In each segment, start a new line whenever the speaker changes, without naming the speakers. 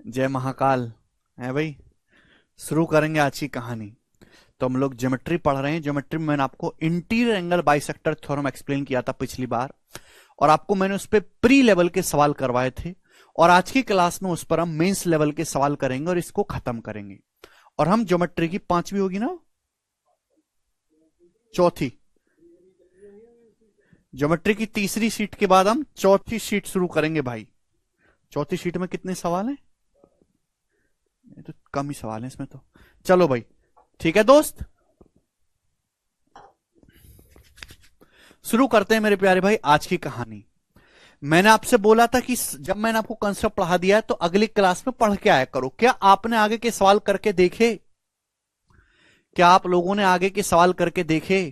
जय महाकाल। है भाई, शुरू करेंगे आज की कहानी। तो हम लोग ज्योमेट्री पढ़ रहे हैं। ज्योमेट्री में मैंने आपको interior angle bisector theorem explain किया था पिछली बार, और आपको मैंने उस पर प्री लेवल के सवाल करवाए थे। और आज की क्लास में उस पर हम मेंस लेवल के सवाल करेंगे और इसको खत्म करेंगे। और हम ज्योमेट्री की पांचवी होगी ना, चौथी। ज्योमेट्री की तीसरी शीट के बाद हम चौथी शीट शुरू करेंगे भाई। चौथी शीट में कितने सवाल हैं? ये तो कम ही सवाल हैं इसमें तो। चलो भाई, ठीक है दोस्त, शुरू करते हैं मेरे प्यारे भाई आज की कहानी। मैंने आपसे बोला था कि जब मैंने आपको कंसेप्ट पढ़ा दिया है तो अगली क्लास में पढ़ के आया करो। क्या आपने आगे के सवाल करके देखे? क्या आप लोगों ने आगे के सवाल करके देखे?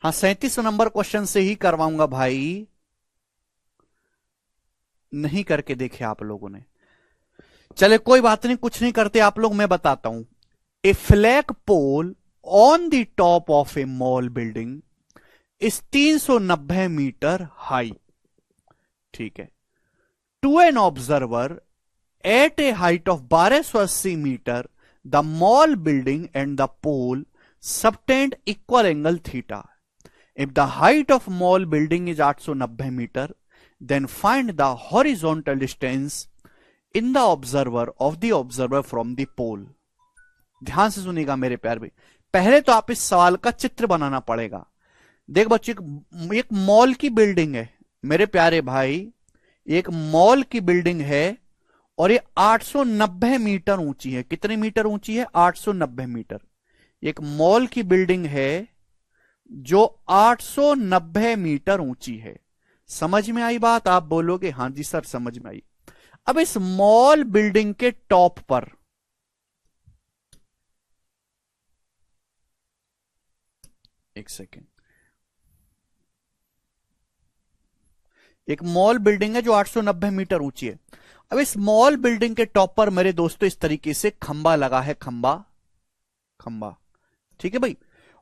हाँ, 37 नंबर क्वेश्चन से ही करवाऊंगा भाई। नहीं करके देखे आप लोगों ने? चले कोई बात नहीं, कुछ नहीं करते आप लोग, मैं बताता हूं। A flag pole on the top of a mall building is 390 meter high. ठीक है। To an observer at a height of 1280 meter the mall building and the pole subtend equal angle theta. If the height of mall building is 890 meter, then find the horizontal distance in the observer of the observer from the pole. ध्यान से सुनिएगा मेरे प्यार भाई। पहले तो आप इस सवाल का चित्र बनाना पड़ेगा। देख बच्चे, एक मॉल की बिल्डिंग है मेरे प्यारे भाई, एक मॉल की बिल्डिंग है और ये 890 मीटर ऊंची है। कितने मीटर ऊंची है? 890 मीटर। एक मॉल की बिल्डिंग है जो 890 मीटर ऊंची है। समझ में आई बात? आप बोलोगे हां जी सर समझ में आई। अब इस मॉल बिल्डिंग के टॉप पर एक सेकेंड, एक मॉल बिल्डिंग है जो 890 मीटर ऊंची है। अब इस मॉल बिल्डिंग के टॉप पर मेरे दोस्तों इस तरीके से खंबा लगा है। खंबा, खंबा, ठीक है भाई।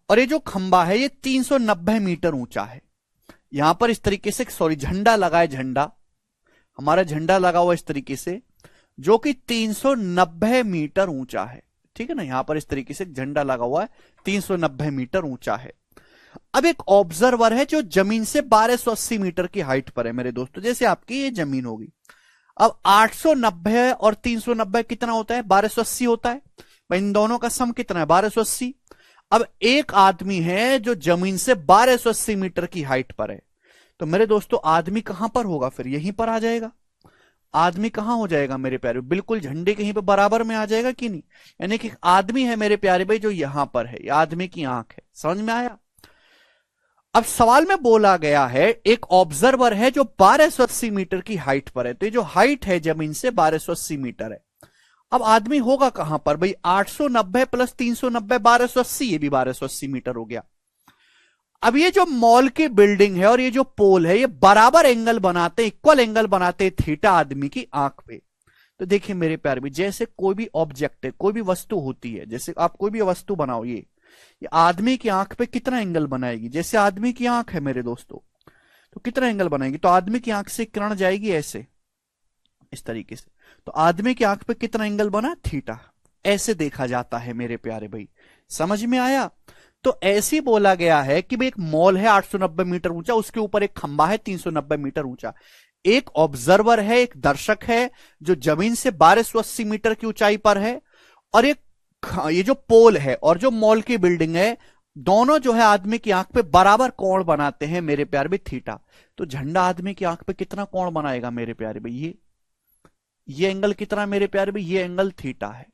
और ये जो खंबा है ये 390 मीटर ऊंचा है। यहां पर इस तरीके से, सॉरी, झंडा लगा है। झंडा, हमारा झंडा लगा हुआ इस तरीके से, जो कि 390 मीटर ऊंचा है। ठीक है ना, यहां पर इस तरीके से झंडा लगा हुआ है, 390 मीटर ऊंचा है। अब एक ऑब्जर्वर है जो जमीन से 1280 मीटर की हाइट पर है मेरे दोस्तों। जैसे आपकी ये जमीन होगी। अब 890 और 390 कितना होता है? 1280 होता है भाई। इन दोनों का सम कितना है? 1280। अब एक आदमी है जो जमीन से 1280 मीटर की हाइट पर है। तो मेरे दोस्तों आदमी कहां पर होगा? फिर यहीं पर आ जाएगा। आदमी कहां हो जाएगा मेरे प्यारे? बिल्कुल झंडे कहीं पे बराबर में आ जाएगा कि नहीं? यानी कि आदमी है मेरे प्यारे भाई जो यहां पर है। ये आदमी की आंख है। समझ में आया? अब सवाल में बोला गया है एक ऑब्जर्वर है जो 1280 मीटर की हाइट पर है। तो ये जो हाइट है जमीन से 1280 मीटर है। अब आदमी होगा कहां पर भाई? 890 प्लस 390 1280, ये भी 1280 मीटर हो गया। अब ये जो मॉल की बिल्डिंग है और ये जो पोल है ये बराबर एंगल बनाते, इक्वल एंगल बनाते थीटा आदमी की आंख पे। तो देखिए मेरे प्यारे भी, जैसे कोई भी ऑब्जेक्ट है, कोई भी वस्तु होती है, जैसे आप कोई भी वस्तु बनाओ, ये आदमी की आंख पे कितना एंगल बनाएगी? जैसे आदमी की आंख है मेरे दोस्तों, तो कितना एंगल बनाएगी? तो आदमी की आंख से किरण जाएगी ऐसे, इस तरीके से। तो आदमी की आंख पे कितना एंगल बना? थीटा। ऐसे देखा जाता है मेरे प्यारे भाई। समझ में आया? तो ऐसे ही बोला गया है कि भाई एक मॉल है 890 मीटर ऊंचा, उसके ऊपर एक खंबा है 390 मीटर ऊंचा। एक ऑब्जर्वर है, एक दर्शक है जो जमीन से 1280 मीटर की ऊंचाई पर है। और ये जो पोल है और जो मॉल की बिल्डिंग है, दोनों जो है आदमी की आंख पे बराबर कोण बनाते हैं मेरे प्यारे भाई, थीटा। तो झंडा आदमी की आंख पे कितना कोण बनाएगा मेरे प्यारे भाई? ये एंगल कितना मेरे प्यारे भाई? ये एंगल थीटा है।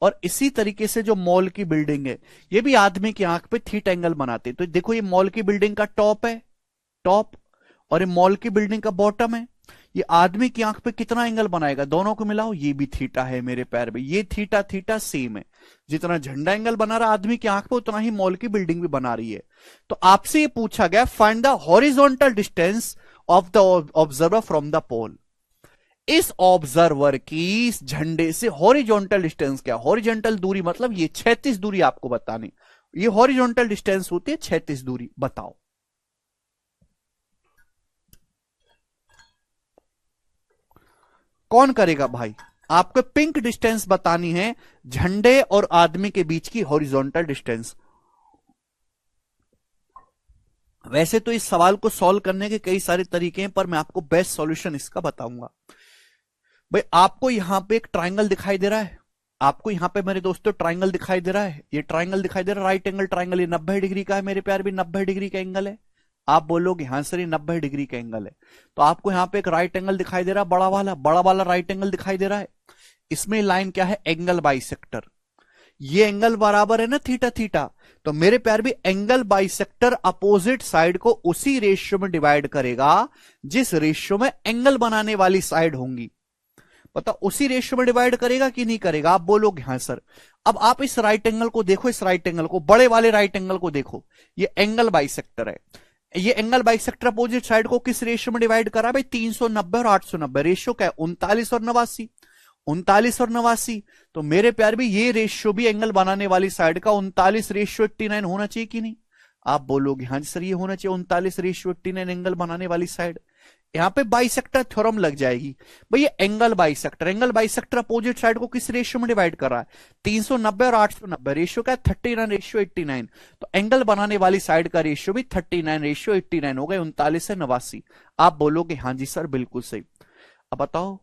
और इसी तरीके से जो मॉल की बिल्डिंग है ये भी आदमी की आंख पे थीटा एंगल बनाते हैं। तो देखो ये मॉल की बिल्डिंग का टॉप है, टॉप, और ये मॉल की बिल्डिंग का बॉटम है। ये आदमी की आंख पे कितना एंगल बनाएगा? दोनों को मिलाओ, ये भी थीटा है मेरे पैर में। ये थीटा थीटा सेम है। जितना झंडा एंगल बना रहा आदमी की आंख पे, उतना ही मॉल की बिल्डिंग भी बना रही है। तो आपसे ये पूछा गया find the horizontal distance of the observer from the pole. इस ऑब्जर्वर की इस झंडे से हॉरिजॉन्टल डिस्टेंस क्या? हॉरिजॉन्टल दूरी मतलब ये 36 दूरी आपको बतानी। ये हॉरिजॉन्टल डिस्टेंस होती है 36 दूरी। बताओ। कौन करेगा भाई? आपको पिंक डिस्टेंस बतानी है, झंडे और आदमी के बीच की हॉरिजॉन्टल डिस्टेंस। वैसे तो इस सवाल को सॉल्व करने के कई सारे तरीके हैं, पर मैं आपको बेस्ट सॉल्यूशन इसका बताऊंगा। भाई आपको यहां पे एक ट्राइंगल दिखाई दे रहा है, आपको यहां पे मेरे दोस्तों ट्राइंगल दिखाई दे रहा है, ये ट्राइंगल दिखाई दे रहा है, राइट एंगल ट्राइंगल, ये 90 डिग्री का है मेरे प्यार, भी 90 डिग्री का एंगल है। आप बोलोगे हाँ सर ये 90 डिग्री का एंगल है, तो आपको यहां पे एक राइट एंगल दिखाई दे रहा है, बड़ा वाला राइट एंगल दिखाई दे रहा है। इसमें लाइन क्या है? Angle bisector. ये एंगल बराबर है ना थीटा थीटा, तो मेरे प्यार भी एंगल बाइसेक्टर अपोजिट साइड को उसी रेशियो में डिवाइड करेगा जिस रेशियो में एंगल बनाने वाली साइड होंगी। पता उसी रेशियो में डिवाइड करेगा कि नहीं करेगा? आप बोलोगे हाँ सर। अब आप इस राइट एंगल को देखो, इस राइट एंगल को, बड़े वाले राइट एंगल को देखो, ये एंगल बाइसेक्टर है। ये एंगल बाइसेक्टर अपोजिट साइड को किस रेशियो में डिवाइड करा भाई? 390 और 890। रेशियो क्या है? 39 और 89। 39 और 89, तो मेरे प्यार भी ये रेशियो भी एंगल बनाने वाली साइड का 39:89 होना चाहिए कि नहीं? आप बोलोगे हाँ सर ये होना चाहिए 39:89 एंगल बनाने वाली साइड। यहां पे बाइसेक्टर थ्योरम लग जाएगी भाई। ये एंगल बाइसेक्टर अपोजिट साइड को किस रेशियो में डिवाइड कर रहा है? 390 और 890। रेशियो क्या है? 39:89। तो एंगल बनाने वाली साइड का रेशियो भी 39:89 हो गए, 39 से 89। आप बोलोगे हाँ जी सर बिल्कुल सही। अब बताओ,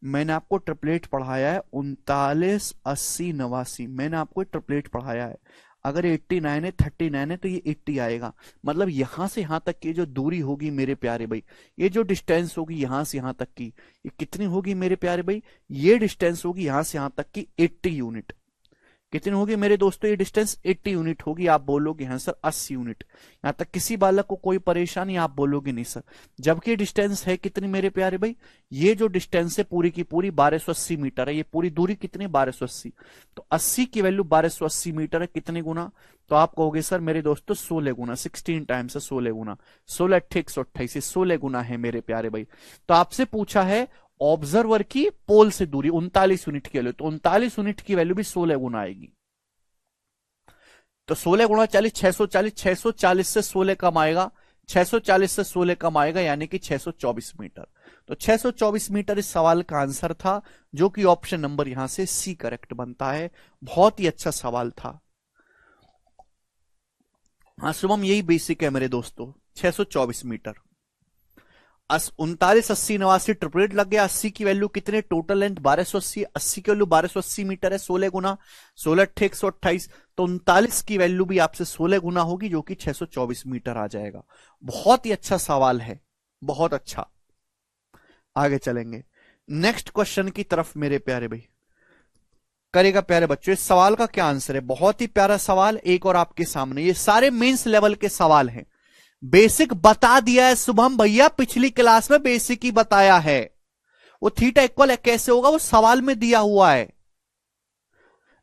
मैंने आपको ट्रिपलेट पढ़ाया है 39, 80, 89। मैंने आपको ट्रिपलेट पढ़ाया है, अगर 89 है 39 है तो ये 80 आएगा। मतलब यहां से यहां तक की जो दूरी होगी मेरे प्यारे भाई, ये जो डिस्टेंस होगी यहां से यहां तक की, ये कितनी होगी मेरे प्यारे भाई? ये डिस्टेंस होगी यहां से यहां तक की 80 यूनिट। कितनी होगी मेरे दोस्तों? ये डिस्टेंस 80 यूनिट होगी। आप बोलोगे हाँ सर 80 यूनिट। यहां तक किसी बालक को कोई परेशानी? आप बोलोगे नहीं सर। जबकि डिस्टेंस है कितनी मेरे प्यारे भाई? ये जो डिस्टेंस है पूरी की पूरी 1280 मीटर है। ये पूरी दूरी कितनी? 1280। तो 80 की वैल्यू 1280 मीटर है। कितने गुना? तो आप कहोगे सर मेरे दोस्तों 16 गुना, 16 टाइम्स है 16 गुना, 16 × 128, 16 गुना है मेरे प्यारे भाई। तो आपसे पूछा है ऑब्जर्वर की पोल से दूरी 39 यूनिट की वैल्यू, तो 39 यूनिट की वैल्यू भी 16 गुना आएगी। तो 16 गुणा 40, 640, 640 से 16 कम आएगा, 640 से 16 कम आएगा, यानी कि 624 मीटर। तो 624 मीटर इस सवाल का आंसर था, जो कि ऑप्शन नंबर यहां से सी करेक्ट बनता है। बहुत ही अच्छा सवाल था। हाँ शुभम यही बेसिक है मेरे दोस्तों, 624 मीटर। 39, 80, 89 ट्रिपलेट लग गया। 80 की वैल्यू कितने? टोटल लेंथ 1280, 80 की वैल्यू 1280 मीटर है। 16 गुना 16 × 128, तो 39 की वैल्यू भी आपसे 16 गुना होगी, जो कि 624 मीटर आ जाएगा। बहुत ही अच्छा सवाल है, बहुत अच्छा। आगे चलेंगे नेक्स्ट क्वेश्चन की तरफ मेरे प्यारे भाई। करेगा प्यारे बच्चों, इस सवाल का क्या आंसर है? बहुत ही प्यारा सवाल एक और आपके सामने। ये सारे मेंस लेवल के सवाल हैं। बेसिक बता दिया है शुभम भैया, पिछली क्लास में बेसिक ही बताया है। वो थीटा इक्वल कैसे होगा वो सवाल में दिया हुआ है।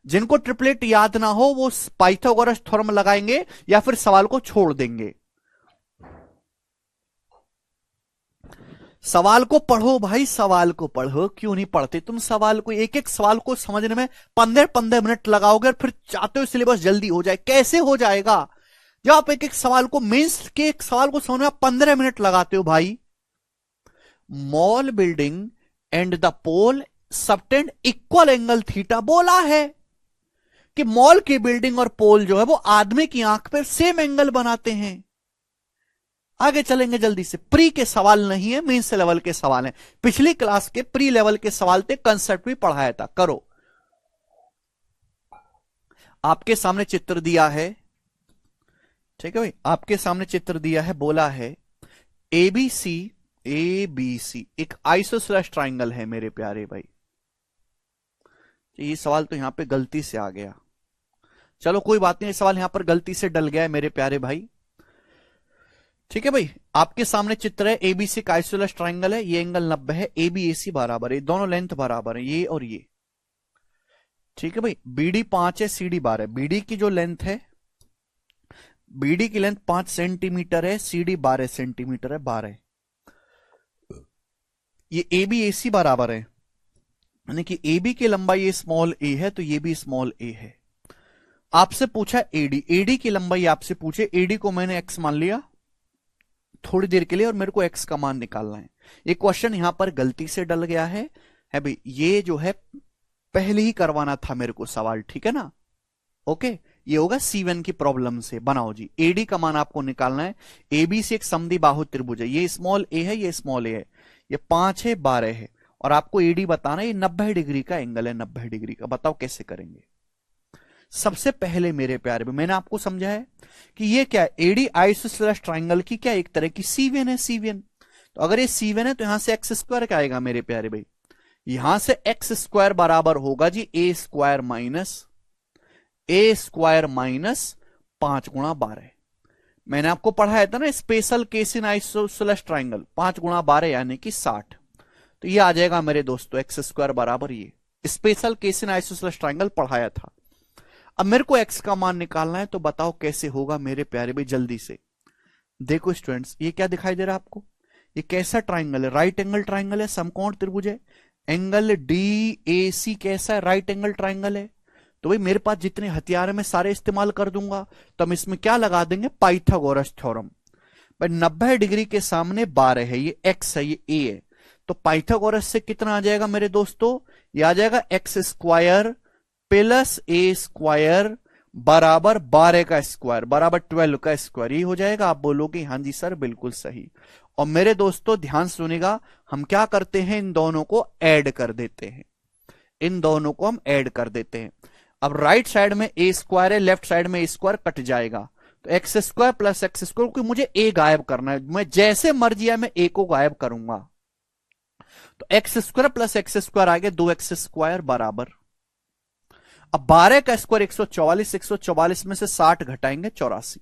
जिनको ट्रिपलेट याद ना हो वो पाइथागोरस थ्योरम लगाएंगे या फिर सवाल को छोड़ देंगे। सवाल को पढ़ो भाई, सवाल को पढ़ो। क्यों नहीं पढ़ते तुम सवाल को? एक एक सवाल को समझने में 15-15 मिनट लगाओगे और फिर चाहते हो सिलेबस जल्दी हो जाए। कैसे हो जाएगा जब आप एक एक सवाल को, मेंस के एक सवाल को समझने में 15 मिनट लगाते हो भाई। Mall building and the pole subtend equal angle theta. बोला है कि मॉल की बिल्डिंग और पोल जो है वो आदमी की आंख पर सेम एंगल बनाते हैं। आगे चलेंगे जल्दी से। प्री के सवाल नहीं है, मेंस लेवल के सवाल हैं। पिछली क्लास के प्री लेवल के सवाल थे, कंसेप्ट भी पढ़ाया था। करो, आपके सामने चित्र दिया है, ठीक है भाई, आपके सामने चित्र दिया है। बोला है एबीसी एक आइसोसेलेस ट्राइंगल है मेरे प्यारे भाई। ये सवाल तो यहां पे गलती से आ गया, चलो कोई बात नहीं, ये सवाल यहां पर गलती से डल गया है मेरे प्यारे भाई। ठीक है भाई, आपके सामने चित्र है एबीसी का आइसोसेलेस ट्राइंगल है। ये एंगल 90 है, एबीएसी बराबर है, दोनों लेंथ बराबर है, ये और ये। ठीक है भाई, बीडी 5 है, सीडी 12 है। बीडी की जो लेंथ है, बीडी की लेंथ 5 सेंटीमीटर है, सीडी 12 सेंटीमीटर है, 12। ये एबीएसी बराबर है, यानी कि एबी की लंबाई ये स्मॉल ए है तो ये भी स्मॉल ए है। आपसे पूछा एडी, एडी की लंबाई आपसे पूछे, एडी को मैंने एक्स मान लिया थोड़ी देर के लिए और मेरे को एक्स का मान निकालना है। ये क्वेश्चन यहां पर गलती से डल गया है, है भाई, ये जो है पहले ही करवाना था मेरे को सवाल, ठीक है ना। ओके, ये होगा C1 की प्रॉब्लम से। बनाओ जी, एडी का मान आपको निकालना है। एबी से एक समद्विबाहु त्रिभुज है, ये स्मॉल ए है, ये स्मॉल ए है, ये 5 है, 12 है, और आपको एडी बताना है। ये 90 डिग्री का एंगल है, 90 डिग्री का। बताओ कैसे करेंगे। सबसे पहले मेरे प्यारे में मैंने आपको समझाया कि ये क्या है, एडी आइसोसेलेस ट्राइंगल की क्या एक तरह की C1 है, C1। तो अगर ये C1 है तो यहां से एक्स स्क्वायर क्या आएगा मेरे प्यारे भाई, यहां से एक्स स्क्वायर बराबर होगा जी ए स्क्वायर माइनस 5 गुणा 12। मैंने आपको पढ़ाया था ना special case in isosceles triangle, 5 गुणा 12 यानी कि 60। तो ये आ जाएगा मेरे दोस्तों एक्स स्क्वायर बराबर, ये special case in isosceles triangle पढ़ाया था। अब मेरे को एक्स का मान निकालना है, तो बताओ कैसे होगा मेरे प्यारे भाई, जल्दी से देखो स्टूडेंट्स। ये क्या दिखाई दे रहा है आपको, ये कैसा ट्राइंगल है, राइट एंगल ट्राइंगल है, समकोण त्रिभुज है। एंगल DAC कैसा है, राइट एंगल ट्राइंगल है। तो भाई मेरे पास जितने हथियार है मैं सारे इस्तेमाल कर दूंगा। तो हम इसमें क्या लगा देंगे, पाइथागोरस थ्योरम। भाई 90 डिग्री के सामने 12 है, ये एक्स है, ये ए है, तो पाइथागोरस से कितना आ जाएगा मेरे दोस्तों, ये आ जाएगा एक्स स्क्वायर प्लस ए स्क्वायर बराबर 12 का स्क्वायर बराबर 12 का स्क्वायर। ये हो जाएगा। आप बोलोगे हाँ जी सर बिल्कुल सही। और मेरे दोस्तों ध्यान सुनेगा, हम क्या करते हैं, इन दोनों को ऐड कर देते हैं, इन दोनों को हम ऐड कर देते हैं। अब राइट साइड में ए स्क्वायर है, लेफ्ट साइड में ए स्क्वायर कट जाएगा, तो X square plus X square, क्योंकि मुझे ए गायब करना है, मैं जैसे मर्जी है मैं ए को गायब करूंगा। तो X square plus X square आ गया 2x स्क्वायर बराबर, अब 12 का स्क्वायर 144, 144 में से 60 घटाएंगे 84।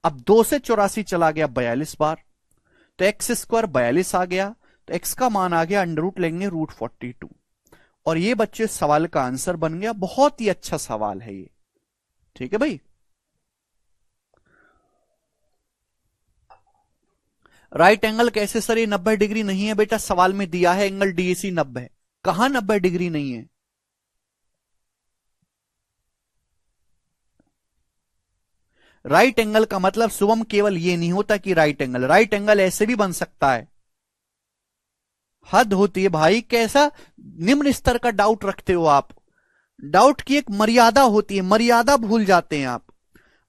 अब 2 से 84 चला गया 42 बार, तो एक्स स्क्वायर 42 आ गया, तो एक्स का मान आ गया अंडर रूट लेंगे √42। और ये बच्चे सवाल का आंसर बन गया। बहुत ही अच्छा सवाल है ये, ठीक है भाई। राइट एंगल कैसे सर, ये 90 डिग्री नहीं है बेटा, सवाल में दिया है एंगल DAC 90। कहां 90 डिग्री नहीं है, राइट एंगल का मतलब शुभम केवल ये नहीं होता कि राइट एंगल ऐसे भी बन सकता है। हद होती है भाई, कैसा निम्न स्तर का डाउट रखते हो आप। डाउट की एक मर्यादा होती है, मर्यादा भूल जाते हैं आप।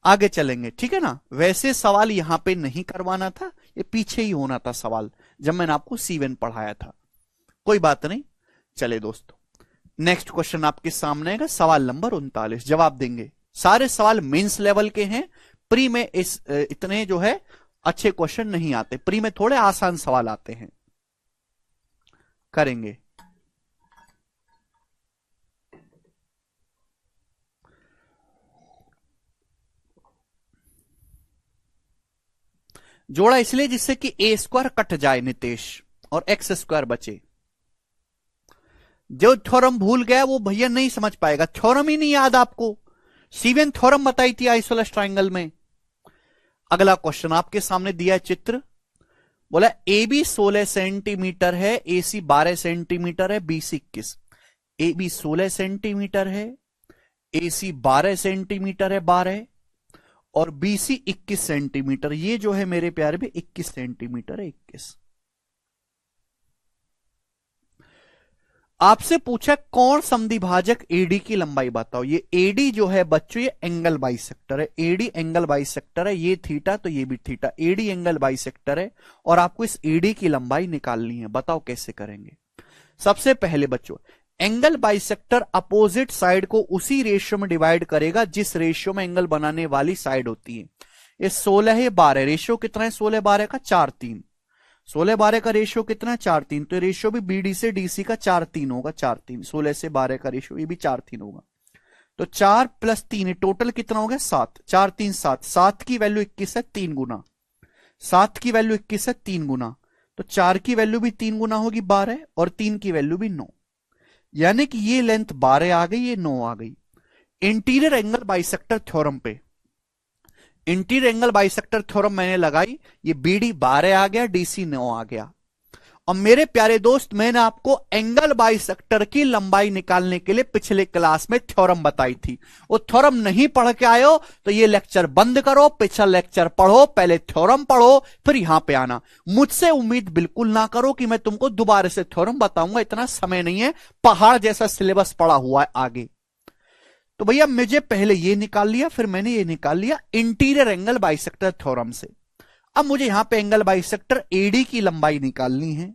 आगे चलेंगे, ठीक है ना। वैसे सवाल यहां पे नहीं करवाना था, ये पीछे ही होना था सवाल, जब मैंने आपको C1 पढ़ाया था। कोई बात नहीं, चले दोस्तों नेक्स्ट क्वेश्चन आपके सामने है, सवाल नंबर 39। जवाब देंगे, सारे सवाल मेंस लेवल के हैं। प्री में इस इतने जो है अच्छे क्वेश्चन नहीं आते, प्री में थोड़े आसान सवाल आते हैं। करेंगे जोड़ा इसलिए जिससे कि ए स्क्वायर कट जाए नितेश, और एक्स स्क्वायर बचे। जो थ्योरम भूल गया वो भैया नहीं समझ पाएगा, थ्योरम ही नहीं याद आपको। C1 थ्योरम बताई थी आइसोसेलेस ट्राइंगल में। अगला क्वेश्चन आपके सामने दिया है चित्र, बोला AB 16 सेंटीमीटर है, AC 12 सेंटीमीटर है, BC 21। AB 16 सेंटीमीटर है, AC 12 सेंटीमीटर है, 12, और BC 21 सेंटीमीटर। ये जो है मेरे प्यारे भी 21 सेंटीमीटर है, 21। आपसे पूछा कौन समद्विभाजक AD की लंबाई बताओ। ये AD जो है बच्चों, ये एंगल बाइसेक्टर है, AD एंगल बाइसेक्टर है, ये थीटा तो ये भी थीटा, AD एंगल बाइसेक्टर है, और आपको इस AD की लंबाई निकालनी है। बताओ कैसे करेंगे। सबसे पहले बच्चों, एंगल बाइसेक्टर अपोजिट साइड को उसी रेशियो में डिवाइड करेगा जिस रेशियो में एंगल बनाने वाली साइड होती है। ये 16 है, 12, रेशियो कितना है 16 12 का 4:3। 16 12 का रेशियो कितना है 4:3, तो रेशियो भी BD से DC का 4:3 होगा, 4:3। 16 से 12 का रेशियो ये भी 4:3 होगा, तो 4 + 3 टोटल कितना हो गया 7, 4 3 7। 7 की वैल्यू 21 है, 3 गुना। 7 की वैल्यू 21 है, 3 गुना, तो 4 की वैल्यू भी 3 गुना होगी 12, और 3 की वैल्यू भी 9, यानी कि ये लेंथ 12 आ गई, ये 9 आ गई। इंटीरियर एंगल बाइसेक्टर थ्योरम पे, इंटीरियर एंगल बाइसेक्टर थ्योरम मैंने लगाई, ये BD 12 आ गया, DC 9 आ गया। और मेरे प्यारे दोस्त, मैंने आपको एंगल बाइसेक्टर की लंबाई निकालने के लिए पिछले क्लास में थ्योरम बताई थी। वो थ्योरम नहीं पढ़ के आए हो तो ये लेक्चर बंद करो, पिछला लेक्चर पढ़ो, पहले थ्योरम पढ़ो, फिर यहां पे आना। मुझसे उम्मीद बिल्कुल ना करो कि मैं तुमको दोबारा से थ्योरम बताऊंगा, इतना समय नहीं है, पहाड़ जैसा सिलेबस पड़ा हुआ है आगे। तो भैया मुझे पहले ये निकाल लिया, फिर मैंने ये निकाल लिया इंटीरियर एंगल बाइसेक्टर थ्योरम से। अब मुझे यहां पे एंगल बाइसेक्टर एडी की लंबाई निकालनी है।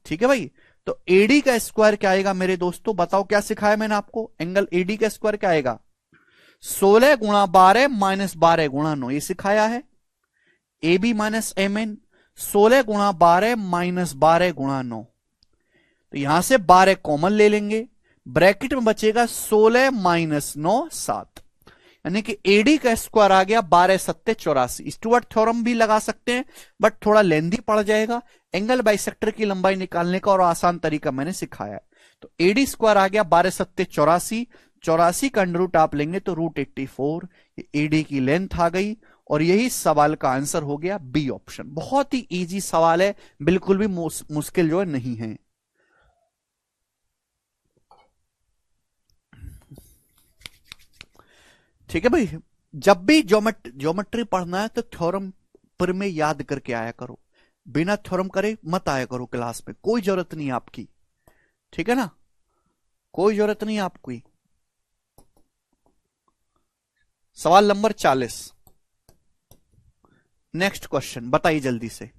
ठीक है भाई, तो एडी का स्क्वायर क्या आएगा मेरे दोस्तों, बताओ क्या सिखाया मैंने आपको। एंगल एडी का स्क्वायर क्या आएगा, 16 गुणा 12 माइनस 12 गुणा 9, ये सिखाया है। A B minus M N, 16 गुणा 12 माइनस 12 गुणा 9, तो यहां से 12 कॉमन ले लेंगे, ब्रैकेट में बचेगा 16 माइनस 9 7, यानी कि एडी का स्क्वायर आ गया 12 सत्ते 84। स्टुअर्ट थ्योरम भी लगा सकते हैं बट थोड़ा लेंदी पड़ जाएगा। एंगल बाइसेक्टर की लंबाई निकालने का और आसान तरीका मैंने सिखाया है। तो एडी स्क्वायर आ गया 12 सत्ते 84, 84 का अंडर रूट आप लेंगे तो रूट 84, ये एडी की लेंथ आ गई। और यही सवाल का आंसर हो गया बी ऑप्शन। बहुत ही इजी सवाल है, बिल्कुल भी मुश्किल जो है नहीं है। ठीक है भाई, जब भी ज्योमेट्री पढ़ना है तो थ्योरम पर में याद करके आया करो, बिना थ्योरम करे मत आया करो क्लास में, कोई जरूरत नहीं आपकी। ठीक है ना, कोई जरूरत नहीं आपकी। सवाल नंबर 40, नेक्स्ट क्वेश्चन बताइए जल्दी से।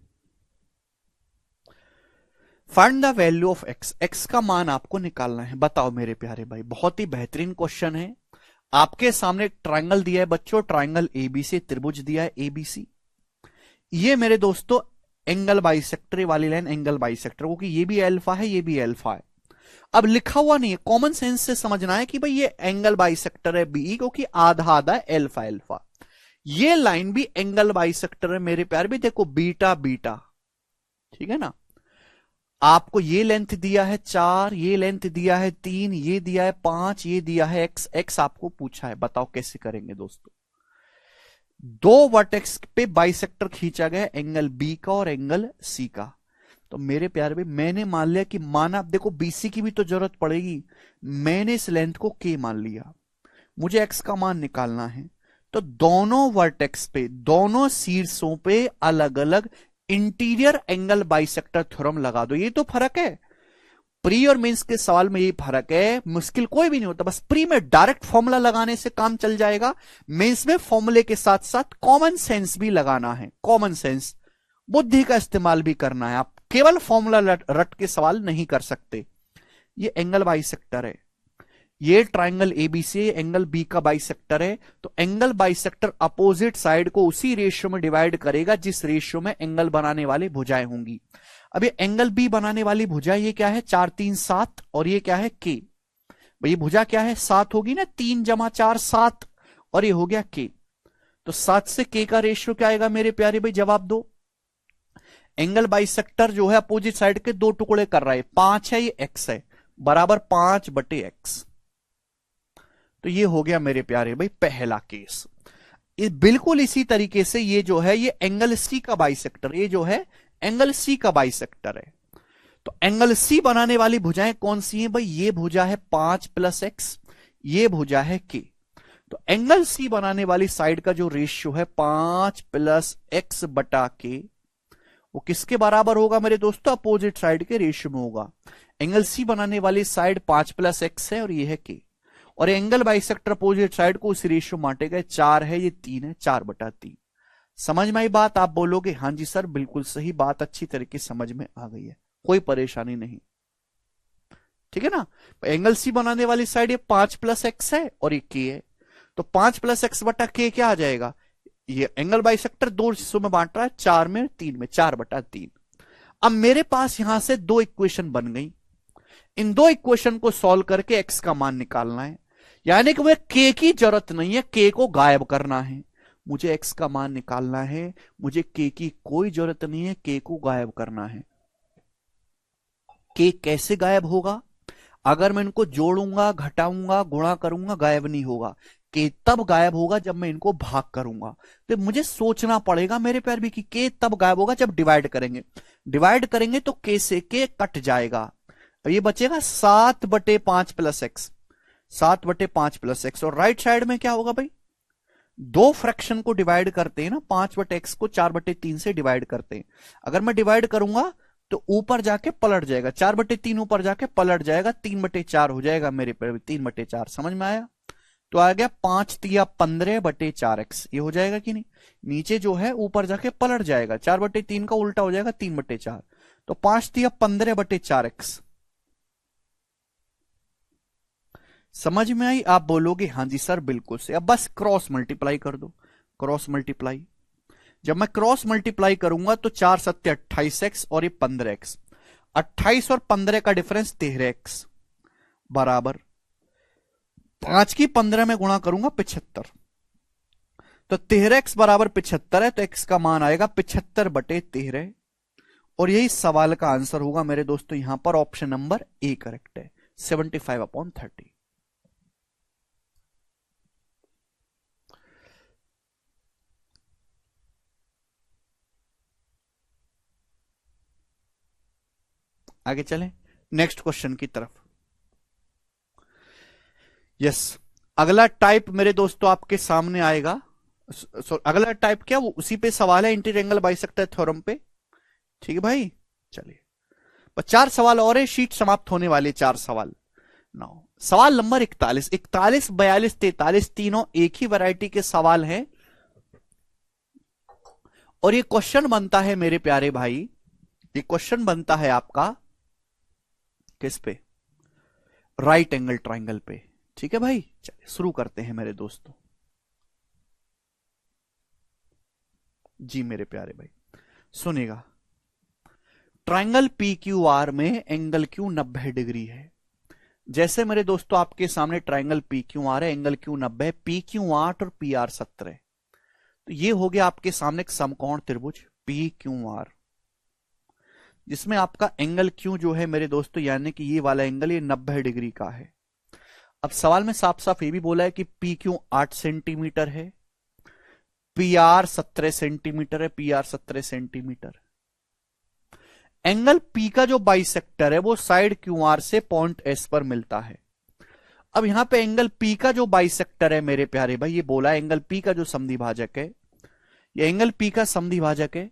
Find the value of x, x का मान आपको निकालना है। बताओ मेरे प्यारे भाई, बहुत ही बेहतरीन क्वेश्चन है। आपके सामने एक ट्रायंगल दिया है बच्चों, ट्रायंगल एबीसी, त्रिभुज दिया है एबीसी। ये मेरे दोस्तों एंगल बाइसेक्टर वाली लाइन एंगल बाइसेक्टर, क्योंकि ये भी अल्फा है ये भी अल्फा है। अब लिखा हुआ नहीं है, कॉमन सेंस से समझना है कि भाई ये एंगल बाइसेक्टर है बी, क्योंकि आधा आधा है अल्फा अल्फा। ये लाइन भी एंगल बाइसेक्टर है मेरे प्यारे भी, देखो बीटा बीटा। ठीक है ना, आपको ये लेंथ दिया है 4, ये लेंथ दिया है 3, ये दिया है 5, ये दिया है एक्स, एक्स आपको पूछा है। बताओ कैसे करेंगे दोस्तों। दो वर्टेक्स पे बाइसेक्टर खींचा गया, एंगल बी का और एंगल सी का। तो मेरे प्यारे भाई मैंने मान लिया कि माना, देखो बीसी की भी तो जरूरत पड़ेगी, मैंने इस लेंथ को के मान लिया, मुझे एक्स का मान निकालना है। तो दोनों वर्टेक्स पे, दोनों शीर्षों पे अलग अलग इंटीरियर एंगल बाइसेक्टर थ्योरम लगा दो। ये तो फर्क है, प्री और मेंस के सवाल में ये फर्क है। मुश्किल कोई भी नहीं होता, बस प्री में डायरेक्ट फॉर्मूला लगाने से काम चल जाएगा, मेंस में फॉर्मूले के साथ साथ कॉमन सेंस भी लगाना है। कॉमन सेंस, बुद्धि का इस्तेमाल भी करना है। आप केवल फॉर्मूला रट के सवाल नहीं कर सकते। ये एंगल बाइसेक्टर है, ये ट्राइंगल एबीसी एंगल बी का बाइसेक्टर है। तो एंगल बाइसेक्टर अपोजिट साइड को उसी रेशियो में डिवाइड करेगा जिस रेशियो में एंगल बनाने वाली भुजाएं होंगी। अब ये एंगल बी बनाने वाली भुजा ये क्या है, 4 3 7, और ये क्या है के। भाई ये भुजा क्या है, 7 होगी ना, 3 जमा 4 7, और ये हो गया के। तो 7 से के का रेशियो क्या आएगा मेरे प्यारे भाई, जवाब दो। एंगल बाइसेक्टर जो है अपोजिट साइड के दो टुकड़े कर रहा है, 5 है ये एक्स है, बराबर 5/x। तो ये हो गया मेरे प्यारे भाई पहला केस। बिल्कुल इसी तरीके से ये जो है ये एंगल सी का बाइसेक्टर, ये जो है एंगल सी का बाइसेक्टर है। तो एंगल सी बनाने वाली भुजाएं कौन सी हैं भाई, ये भुजा है 5 + x, ये भुजा है k। तो एंगल सी बनाने वाली साइड का जो रेशियो है 5 + x/k, वो किसके बराबर होगा मेरे दोस्तों, अपोजिट साइड के रेशियो में होगा। एंगल सी बनाने वाली साइड 5 + x है और ये है k, और एंगल बाइसेक्टर अपोजिट साइड को उस रेशियो बांटे गए, 4 है ये 3 है, 4/3। समझ में आई बात, आप बोलोगे हाँ जी सर बिल्कुल सही बात, अच्छी तरीके समझ में आ गई है, कोई परेशानी नहीं। ठीक है ना, एंगल सी बनाने वाली साइड ये 5 + x है और ये k है। तो 5 + x/k क्या आ जाएगा, ये एंगल बाइसेक्टर दो हिस्सों में बांट रहा है, 4 में 3 में, 4/3। अब मेरे पास यहां से दो इक्वेशन बन गई, इन दो इक्वेशन को सॉल्व करके x का मान निकालना है। यानी कि मुझे k की जरूरत नहीं है, k को गायब करना है। मुझे x का मान निकालना है, मुझे k की कोई जरूरत नहीं है, k को गायब करना है। k कैसे गायब होगा, अगर मैं इनको जोड़ूंगा घटाऊंगा गुणा करूंगा गायब नहीं होगा। के तब गायब होगा जब मैं इनको भाग करूंगा। तो मुझे सोचना पड़ेगा मेरे प्यार भी कि के तब गायब होगा जब डिवाइड करेंगे। डिवाइड करेंगे तो के से के कट जाएगा, अब ये बचेगा 7/5 प्लस एक्स, 7/5 प्लस एक्स। और राइट साइड में क्या होगा भाई, दो फ्रैक्शन को डिवाइड करते हैं ना, 5/x को 4/3 से डिवाइड करते हैं। अगर मैं डिवाइड करूंगा तो ऊपर जाके पलट जाएगा, 4/3 ऊपर जाके पलट जाएगा, 3/4 हो जाएगा मेरे पे, 3/4। समझ में आया? तो आ गया 5×3=15/4x, ये हो जाएगा कि नहीं? नीचे जो है ऊपर जाके पलट जाएगा, 4/3 का उल्टा हो जाएगा 3/4, तो 5×3=15/4x। समझ में आई? आप बोलोगे हाँ जी सर बिल्कुल से। अब बस क्रॉस मल्टीप्लाई कर दो, क्रॉस मल्टीप्लाई। जब मैं क्रॉस मल्टीप्लाई करूंगा तो 4×7=28x और ये 15x, 28 और 15 का डिफरेंस 13x बराबर 5 की 15 में गुणा करूंगा 75, तो 13x बराबर 75 है, तो x का मान आएगा 75/13। और यही सवाल का आंसर होगा मेरे दोस्तों, यहां पर ऑप्शन नंबर ए करेक्ट है, 75/30। आगे चलें नेक्स्ट क्वेश्चन की तरफ। यस, अगला टाइप मेरे दोस्तों आपके सामने आएगा। अगला टाइप क्या, वो उसी पे सवाल है, इंटीग्रल बाइसेक्टर थ्योरम पे। ठीक है भाई, चलिए 4 सवाल और है, शीट समाप्त होने वाले 4 सवाल। नाउ सवाल नंबर 41, 42, 42, 43 तीनों एक ही वैरायटी के सवाल हैं। और ये क्वेश्चन बनता है मेरे प्यारे भाई, ये क्वेश्चन बनता है आपका किस पे, राइट एंगल ट्राइंगल पे। ठीक है भाई, चलिए शुरू करते हैं मेरे दोस्तों। जी मेरे प्यारे भाई सुनेगा, ट्राइंगल पी क्यू आर में एंगल क्यू 90 डिग्री है। जैसे मेरे दोस्तों आपके सामने ट्राइंगल पी क्यू आर है, एंगल क्यू 90, पी क्यू 8 और पी आर 17। तो ये हो गया आपके सामने एक समकोण त्रिभुज पी क्यू आर, जिसमें आपका एंगल क्यू जो है मेरे दोस्तों, यानी कि ये वाला एंगल ये 90 डिग्री का है। अब सवाल में साफ साफ ये भी बोला है कि पी क्यू 8 सेंटीमीटर है, पी आर 17 सेंटीमीटर है, P R 17 centimetre. Angle P का जो बाइसेक्टर है वो साइड क्यू आर से पॉइंट एस पर मिलता है। अब यहां पे एंगल पी का जो बाइसेक्टर है मेरे प्यारे भाई, ये बोला एंगल पी का जो समद्विभाजक है, ये एंगल पी का समद्विभाजक है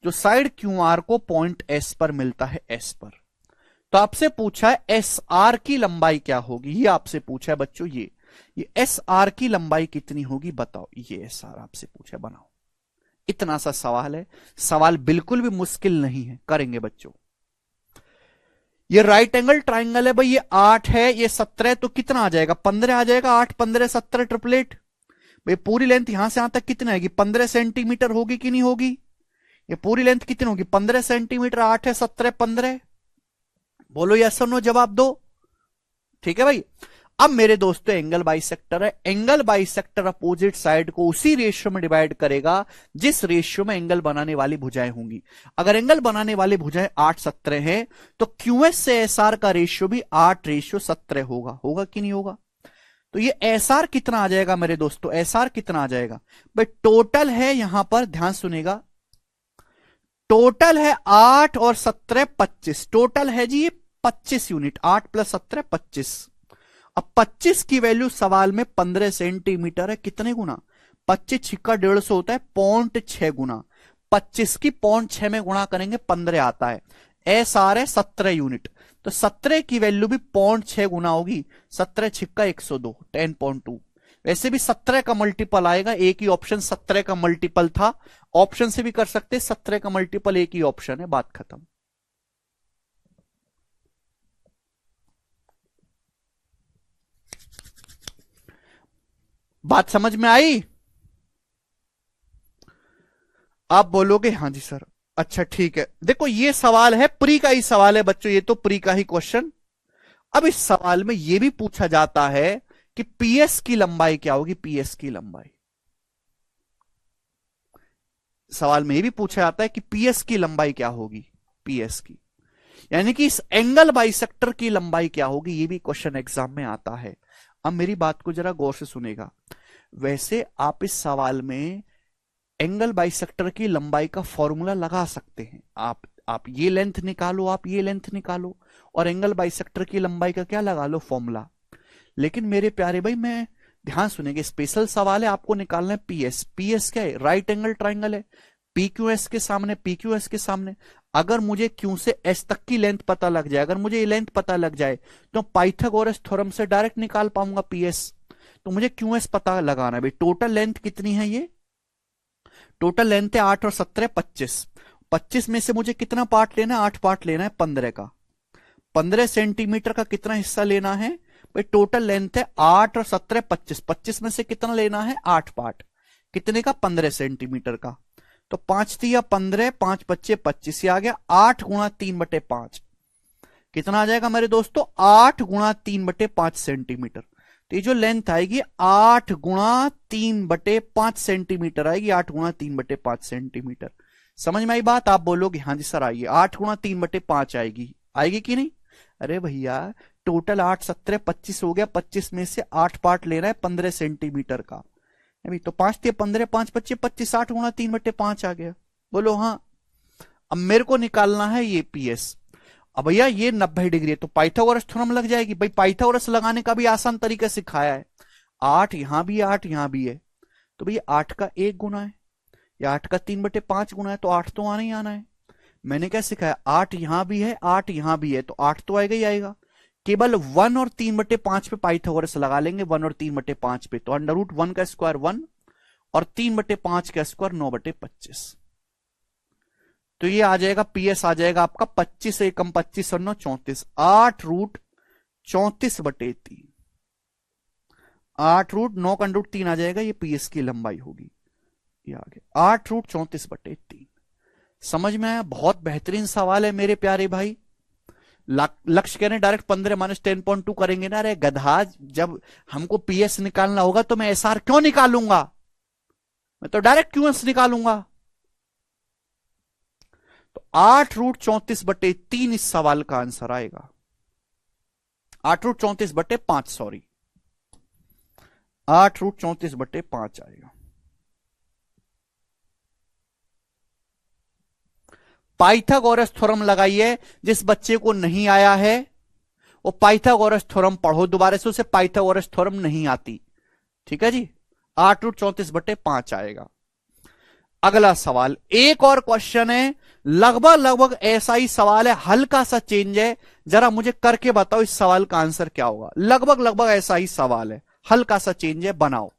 जो साइड क्यू आर को पॉइंट एस पर मिलता है, एस पर। तो आपसे पूछा है एस आर की लंबाई क्या होगी, ये आपसे पूछा है बच्चों, ये एस आर की लंबाई कितनी होगी बताओ, ये एस आर आपसे पूछा है, बनाओ। इतना सा सवाल है, सवाल बिल्कुल भी मुश्किल नहीं है, करेंगे बच्चों। ये राइट एंगल ट्राइंगल है भाई, ये 8 है, ये 17, तो कितना आ जाएगा, 15 आ जाएगा, 8 15 17 ट्रिपलेट। भाई पूरी लेंथ यहां से यहां तक कितना आएगी, 15 सेंटीमीटर होगी कि नहीं होगी? ये पूरी लेंथ कितनी होगी, 15 सेंटीमीटर, 8 है 17 15, बोलो यस और नो, जवाब दो। ठीक है भाई। अब मेरे दोस्तों एंगल बाइसेक्टर है, एंगल बाइसेक्टर अपोजिट साइड को उसी रेशियो में डिवाइड करेगा जिस रेशियो में एंगल बनाने वाली भुजाएं होंगी। अगर एंगल बनाने वाली भुजाएं 8-17 है तो क्यूएस से एसआर का रेशियो भी 8:17 होगा, होगा कि नहीं होगा? तो ये एसआर कितना आ जाएगा मेरे दोस्तों, एसआर कितना आ जाएगा भाई, टोटल है यहां पर ध्यान सुनेगा, टोटल है 8 और 17 25, टोटल है जी ये 25 यूनिट, 8 + 17 25। अब 25 की वैल्यू सवाल में 15 सेंटीमीटर है, कितने गुना, 25 छिक्का 150 होता है, 0.6 गुना, 25 की 0.6 में गुणा करेंगे 15 आता है, एस आर है 17 यूनिट, तो 17 की वैल्यू भी 0.6 गुना होगी, 17 छिक्का 102, 10.2। वैसे भी 17 का मल्टीपल आएगा, एक ही ऑप्शन 17 का मल्टीपल था, ऑप्शन से भी कर सकते, 17 का मल्टीपल एक ही ऑप्शन है, बात खत्म। बात समझ में आई? आप बोलोगे हाँ जी सर, अच्छा ठीक है। देखो ये सवाल है, प्री का ही सवाल है बच्चों, ये तो प्री का ही क्वेश्चन। अब इस सवाल में यह भी पूछा जाता है कि पीएस की लंबाई क्या होगी, पीएस की लंबाई, सवाल में यह भी पूछा जाता है कि पीएस की लंबाई क्या होगी, पीएस की, यानी कि इस एंगल बाइसेक्टर की लंबाई क्या होगी, यह भी क्वेश्चन एग्जाम में आता है। अब मेरी बात को जरा गौर से सुनेगा। वैसे आप इस सवाल में एंगल बाइसेक्टर की लंबाई का फॉर्मूला लगा सकते हैं। आप ये लेंथ निकालो, आप ये लेंथ निकालो और एंगल बाइसेक्टर की लंबाई का क्या लगा लो, फॉर्मूला। लेकिन मेरे प्यारे भाई, मैं ध्यान सुनेंगे, स्पेशल सवाल है, आपको निकालना है पीएस। पीएस क्या है? राइट एंगल ट्राइंगल है। पीक्यूएस के सामने, पीक्यूएस के सामने अगर मुझे क्यू से एस तक की लेंथ पता लग जाए, अगर मुझे ये लेंथ पता लग जाए तो पाइथागोरस थ्योरम से डायरेक्ट निकाल पाऊंगा पीएस। तो मुझे क्यूएस पता लगाना है भाई। टोटल लेंथ कितनी है? ये टोटल लेंथ है 8 और 17 25। 25 में से मुझे कितना पार्ट लेना है? 8 पार्ट लेना है 15 का। 15 सेंटीमीटर का कितना हिस्सा लेना है भाई? टोटल लेंथ है 8 और 17 25। 25 में से कितना लेना है? 8 पार्ट। कितने का? 15 सेंटीमीटर का। तो 5 दिया 15, 5 25 25, आ गया 8 गुणा 3/5। कितना आ जाएगा मेरे दोस्तों? 8 गुणा 3/5 सेंटीमीटर। तो ये जो लेंथ आएगी 8 गुणा 3/5 सेंटीमीटर आएगी। 8 गुणा 3/5 सेंटीमीटर। समझ में आई बात? आप बोलोगे हाँ जी सर आइए। 8 गुणा 3/5 आएगी, आएगी कि नहीं? अरे भैया, टोटल 8 17 25 हो गया। 25 में से 8 पार्ट लेना है 15 सेंटीमीटर का। अभी तो 5 दिए 15, 5 25 25, 8 गुणा 3/5 आ गया। बोलो हाँ। अब मेरे को निकालना है ये पीएस। अब भैया ये 90 डिग्री है तो पाइथागोरस थ्योरम लग जाएगी भाई। पाइथागोरस लगाने का भी आसान तरीका सिखाया है। 8 यहां भी है, 8 यहां भी है, तो भैया 8 का 1 गुना है या 8 का 3/5 गुना है, तो 8 तो आना ही आना है। मैंने क्या सिखाया? 8 यहां भी है, 8 यहां भी है, तो 8 तो आएगा ही आएगा। केवल 1 और 3/5 पे पाइथागोरस लगा लेंगे। 1 और 3/5 पे तो √1 का स्क्वायर 1 और 3/5 का स्क्वायर 9/25। तो ये आ जाएगा पीएस, आ जाएगा आपका 25 एकम 25 और 9 34। 8√34/3। 8√9 आ जाएगा। ये पीएस की लंबाई होगी। ये आ गया 8√34/3। समझ में आया? बहुत बेहतरीन सवाल है मेरे प्यारे भाई। लक्ष्य कह रहे डायरेक्ट 15 - 10.2 करेंगे ना। अरे गधा, जब हमको पीएस निकालना होगा तो मैं एसआर क्यों निकालूंगा? मैं तो डायरेक्ट क्यूएस निकालूंगा। तो 8√34/3 इस सवाल का आंसर आएगा। 8√34/5, सॉरी, 8√34/5 आएगा। पाइथागोरस थ्योरम लगाइए। जिस बच्चे को नहीं आया है वो पाइथागोरस थ्योरम पढ़ो दोबारा से, उसे पाइथागोरस थ्योरम नहीं आती। ठीक है जी? 8√34/5 आएगा। अगला सवाल, एक और क्वेश्चन है, लगभग लगभग ऐसा ही सवाल है, हल्का सा चेंज है। जरा मुझे करके बताओ इस सवाल का आंसर क्या होगा। लगभग लगभग ऐसा ही सवाल है, हल्का सा चेंज है, बनाओ।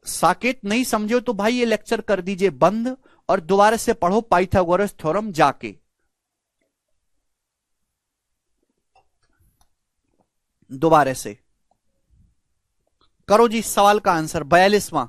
साकेत नहीं समझे हो तो भाई ये लेक्चर कर दीजिए बंद और दोबारा से पढ़ो पाइथागोरस थ्योरम जाके। दोबारा से करो जी इस सवाल का आंसर। 42वां।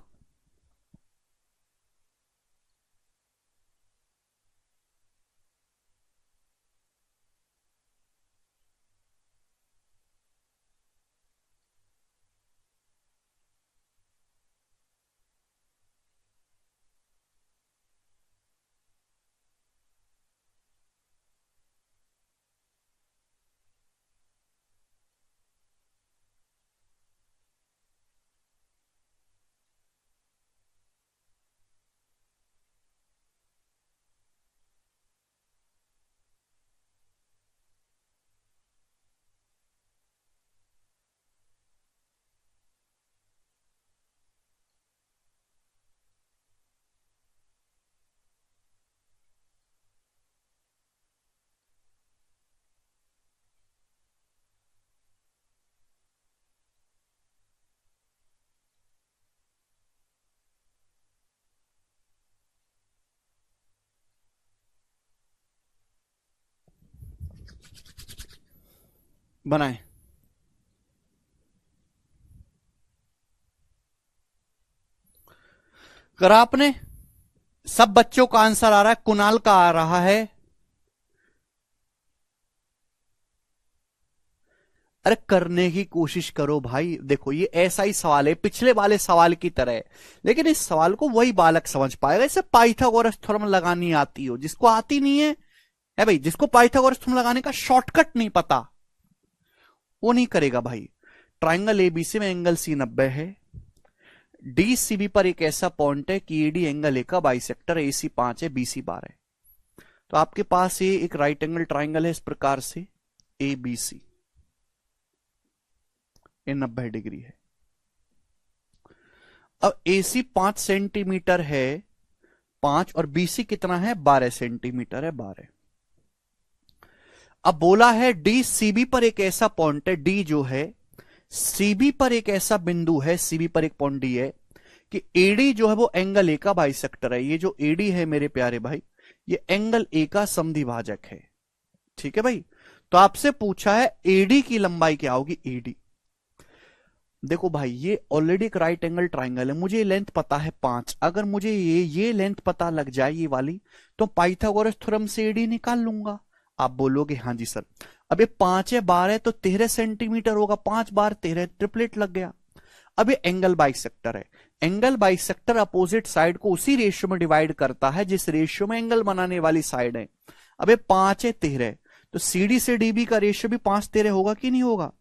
बनाए। करा आपने? सब बच्चों का आंसर आ रहा है, कुणाल का आ रहा है। अरे करने की कोशिश करो भाई। देखो ये ऐसा ही सवाल है, पिछले वाले सवाल की तरह है, लेकिन इस सवाल को वही बालक समझ पाएगा। इसे पाइथागोरस थ्योरम लगानी आती हो, जिसको आती नहीं है है भाई। जिसको पाइथागोरस थ्योरम लगाने का शॉर्टकट नहीं पता वो नहीं करेगा भाई। ट्राइंगल एबीसी में एंगल सी 90 है, डीसीबी पर एक ऐसा पॉइंट है कि एडी एंगल ए का बाइसेक्टर है, एसी 5 है, बीसी 12 है। तो आपके पास ये एक राइट एंगल ट्राइंगल है इस प्रकार से, ए बी सी, ये 90 डिग्री है। अब एसी 5 सेंटीमीटर है, 5, और बीसी कितना है, 12 सेंटीमीटर है, 12। अब बोला है डी सीबी पर एक ऐसा पॉइंट है, डी जो है सीबी पर एक ऐसा बिंदु है, सीबी पर एक पॉइंट डी है कि एडी जो है वो एंगल ए का बाइसेक्टर है। ये जो एडी है मेरे प्यारे भाई, ये एंगल ए का समद्विभाजक है। ठीक है भाई। तो आपसे पूछा है एडी की लंबाई क्या होगी, एडी। देखो भाई ये ऑलरेडी एक राइट एंगल ट्राइंगल है, मुझे लेंथ पता है 5। अगर मुझे ये लेंथ पता लग जाए ये वाली, तो पाइथागोरस थ्योरम से एडी निकाल लूंगा। आप बोलोगे हाँ जी सर। अब ये 5 है, 12 है, तो 13 सेंटीमीटर होगा, 5 बार 13, ट्रिपलेट लग गया। अब ये एंगल बाइसेक्टर है, एंगल बाइसेक्टर अपोजिट साइड को उसी रेशियो में डिवाइड करता है जिस रेशियो में एंगल बनाने वाली साइड है। अब ये 5 है, 13, तो सीडी से डीबी का रेशियो भी 5-13 होगा कि नहीं होगा,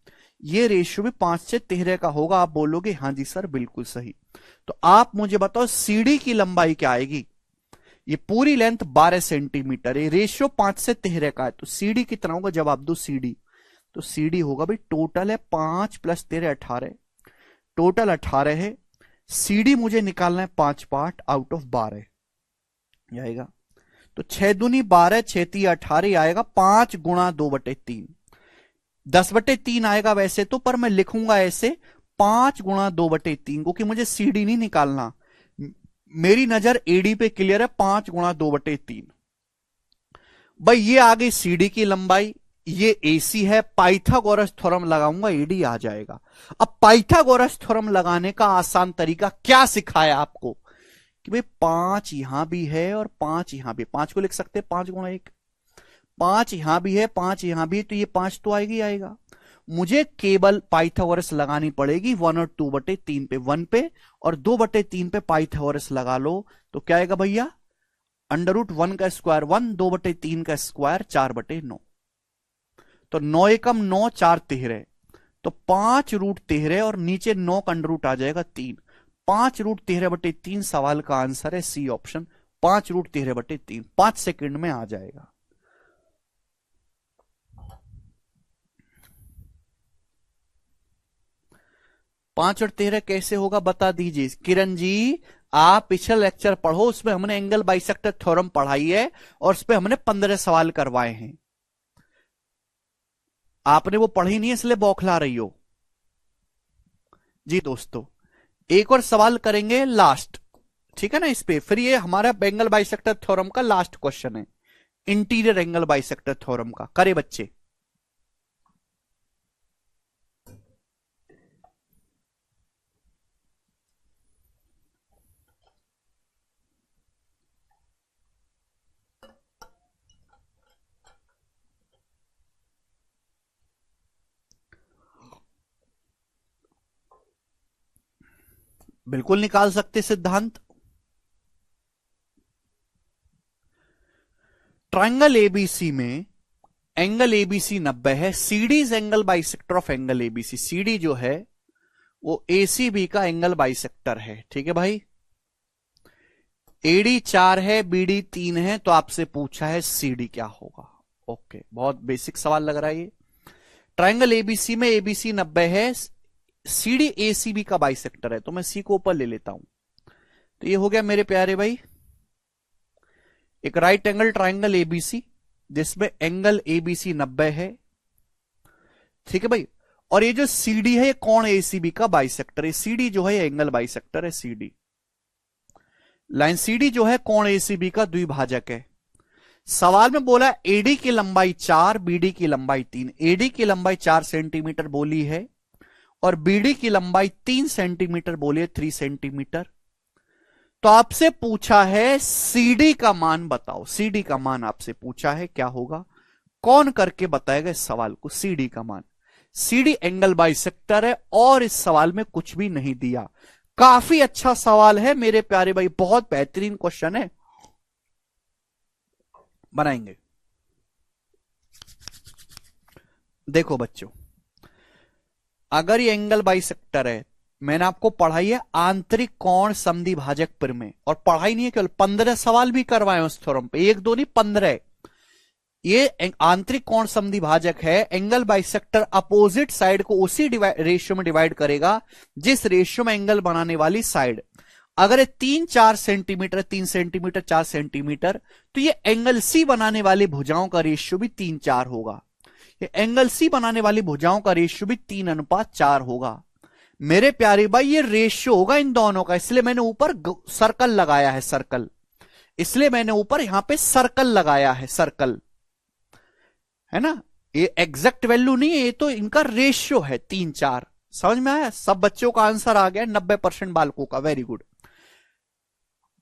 ये रेशियो भी 5 से 13 का होगा। आप बोलोगे हाँ जी सर बिल्कुल सही। तो आप मुझे बताओ सीडी की लंबाई क्या आएगी। ये पूरी लेंथ 12 सेंटीमीटर है, रेशियो 5 से 13 का है, तो सीडी कितना होगा, जवाब दो सीडी। तो सीडी होगा भाई, टोटल है 5 + 13 18, टोटल 18 है। सीडी मुझे निकालना है 5 पार्ट आउट ऑफ 12 आएगा। तो 6 दूनी 12, 6 × 18 आएगा, 5 × 2/3, 10/3 आएगा वैसे तो, पर मैं लिखूंगा ऐसे 5 × 2/3, क्योंकि मुझे सीडी नहीं निकालना, मेरी नजर एडी पे क्लियर है। 5 × 2/3 भाई, ये आ गई सीडी की लंबाई, ये एसी है। पाइथागोरस थ्योरम लगाऊंगा, एडी आ जाएगा। अब पाइथागोरस थ्योरम लगाने का आसान तरीका क्या सिखाया आपको कि भाई 5 यहां भी है और 5 यहां भी, 5 को लिख सकते हैं 5 × 1, 5 यहां भी है, 5 यहां भी है, तो ये 5 तो आएगी आएगा। मुझे केवल पाइथागोरस लगानी पड़ेगी 1 और 2/3 पे, 1 पे और 2/3 पे पाइथागोरस लगा लो, तो क्या आएगा भैया, √1 का स्क्वायर 1, 2/3 का स्क्वायर 4/9, तो 9 एकम 9, 4 13, तो 5√13 और नीचे 9 का अंडर रूट आ जाएगा 3, 5√13/3 सवाल का आंसर है सी ऑप्शन, 5√13/3, 5 सेकंड में आ जाएगा। पांच और 13 कैसे होगा बता दीजिए किरण जी। आप पिछले लेक्चर पढ़ो, उसमें हमने एंगल बाइसेक्टर थ्योरम पढ़ाई है और उस पर हमने 15 सवाल करवाए हैं। आपने वो पढ़ी नहीं इसलिए बौखला रही हो जी। दोस्तों एक और सवाल करेंगे लास्ट, ठीक है ना इस पे, फिर ये हमारा एंगल बाइसेक्टर थ्योरम का लास्ट क्वेश्चन है, इंटीरियर एंगल बाइसेक्टर थ्योरम का। करे बच्चे, बिल्कुल निकाल सकते सिद्धांत। ट्राइंगल एबीसी में एंगल एबीसी 90 है, CD is angle bisector of angle ABC. CD जो है वो एसीबी का एंगल बाइसेक्टर है, ठीक है भाई। एडी 4 है, बीडी 3 है, तो आपसे पूछा है सीडी क्या होगा। ओके, बहुत बेसिक सवाल लग रहा है ये। ट्राइंगल एबीसी में एबीसी 90 है, सीडी एसीबी का बाइसेक्टर है, तो मैं सी को ऊपर ले लेता हूं। तो ये हो गया मेरे प्यारे भाई एक राइट एंगल ट्राइंगल एबीसी जिसमें एंगल एबीसी 90 है, ठीक है भाई। और ये जो सीडी है ये कोण एसीबी का बाइसेक्टर है। सीडी जो है एंगल बाइसेक्टर है, सीडी लाइन सीडी जो है कोण एसीबी का द्विभाजक है। सवाल में बोला एडी की लंबाई 4, बीडी की लंबाई 3। एडी की लंबाई 4 सेंटीमीटर बोली है और बीडी की लंबाई 3 सेंटीमीटर बोली है, 3 सेंटीमीटर। तो आपसे पूछा है सीडी का मान बताओ, सीडी का मान आपसे पूछा है, क्या होगा, कौन करके बताएगा इस सवाल को। सीडी का मान, सीडी एंगल बाइसेक्टर है और इस सवाल में कुछ भी नहीं दिया। काफी अच्छा सवाल है मेरे प्यारे भाई, बहुत बेहतरीन क्वेश्चन है, बनाएंगे। देखो बच्चों, अगर ये एंगल बाइसेक्टर है, मैंने आपको पढ़ाई है आंतरिक कोण समद्विभाजक प्रमेय, और पढ़ाई नहीं है केवल 15 सवाल भी करवाए उस थ्योरम पे, एक दो नहीं 15। ये आंतरिक कोण समद्विभाजक है, एंगल बाइसेक्टर अपोजिट साइड को उसी रेशियो में डिवाइड करेगा जिस रेशियो में एंगल बनाने वाली साइड। अगर ये 3-4 सेंटीमीटर, 3 सेंटीमीटर 4 सेंटीमीटर, तो ये एंगल सी बनाने वाली भुजाओं का रेशियो भी 3-4 होगा। ये एंगल सी बनाने वाली भुजाओं का रेशियो भी 3:4 होगा। मेरे प्यारे भाई, ये रेशियो होगा इन दोनों का, इसलिए मैंने ऊपर सर्कल लगाया है, सर्कल, इसलिए मैंने ऊपर यहां पे सर्कल लगाया है, सर्कल, है ना। ये एग्जैक्ट वैल्यू नहीं है, ये तो इनका रेशियो है 3-4। समझ में आया? सब बच्चों का आंसर आ गया, 90% बालकों का, वेरी गुड।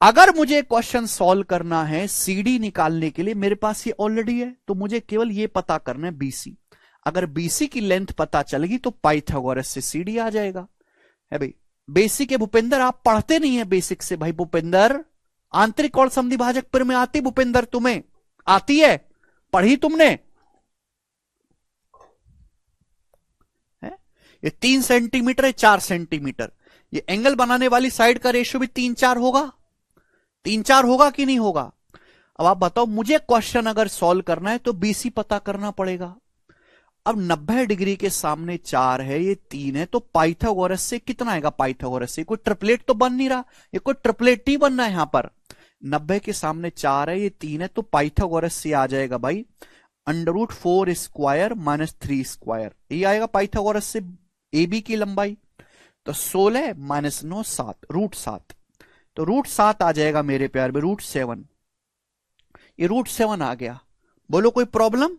अगर मुझे क्वेश्चन सॉल्व करना है सीडी निकालने के लिए, मेरे पास ये ऑलरेडी है, तो मुझे केवल ये पता करना है बीसी। अगर बीसी की लेंथ पता चलेगी तो पाइथागोरस से सीडी आ जाएगा, है भाई। बेसिक है भूपेंद्र, आप पढ़ते नहीं है बेसिक से भाई भूपेंद्र। आंतरिक कोण समद्विभाजक प्रमेय आती भूपेंद्र? तुम्हें आती है? पढ़ी तुमने? है? ये 3 सेंटीमीटर है, 4 सेंटीमीटर, ये एंगल बनाने वाली साइड का रेशियो भी 3-4 होगा। 3-4 होगा कि नहीं होगा? अब आप बताओ, मुझे क्वेश्चन अगर सॉल्व करना है तो बीसी पता करना पड़ेगा। अब 90 डिग्री के सामने 4 है, ये 3 है, तो पाइथागोरस से कितना आएगा? पाइथागोरस से कोई ट्रिपलेट तो बन नहीं रहा, ये कोई ट्रिपलेट नहीं बनना है यहां पर। 90 के सामने 4 है, ये 3 है, तो पाइथागोरस से आ जाएगा भाई √4 स्क्वायर माइनस 3 स्क्वायर, ये आएगा पाइथागोरस से AB की लंबाई। तो 16 माइनस 9 7, √7, तो √7 आ जाएगा मेरे प्यार में, √7, ये √7 आ गया। बोलो कोई प्रॉब्लम?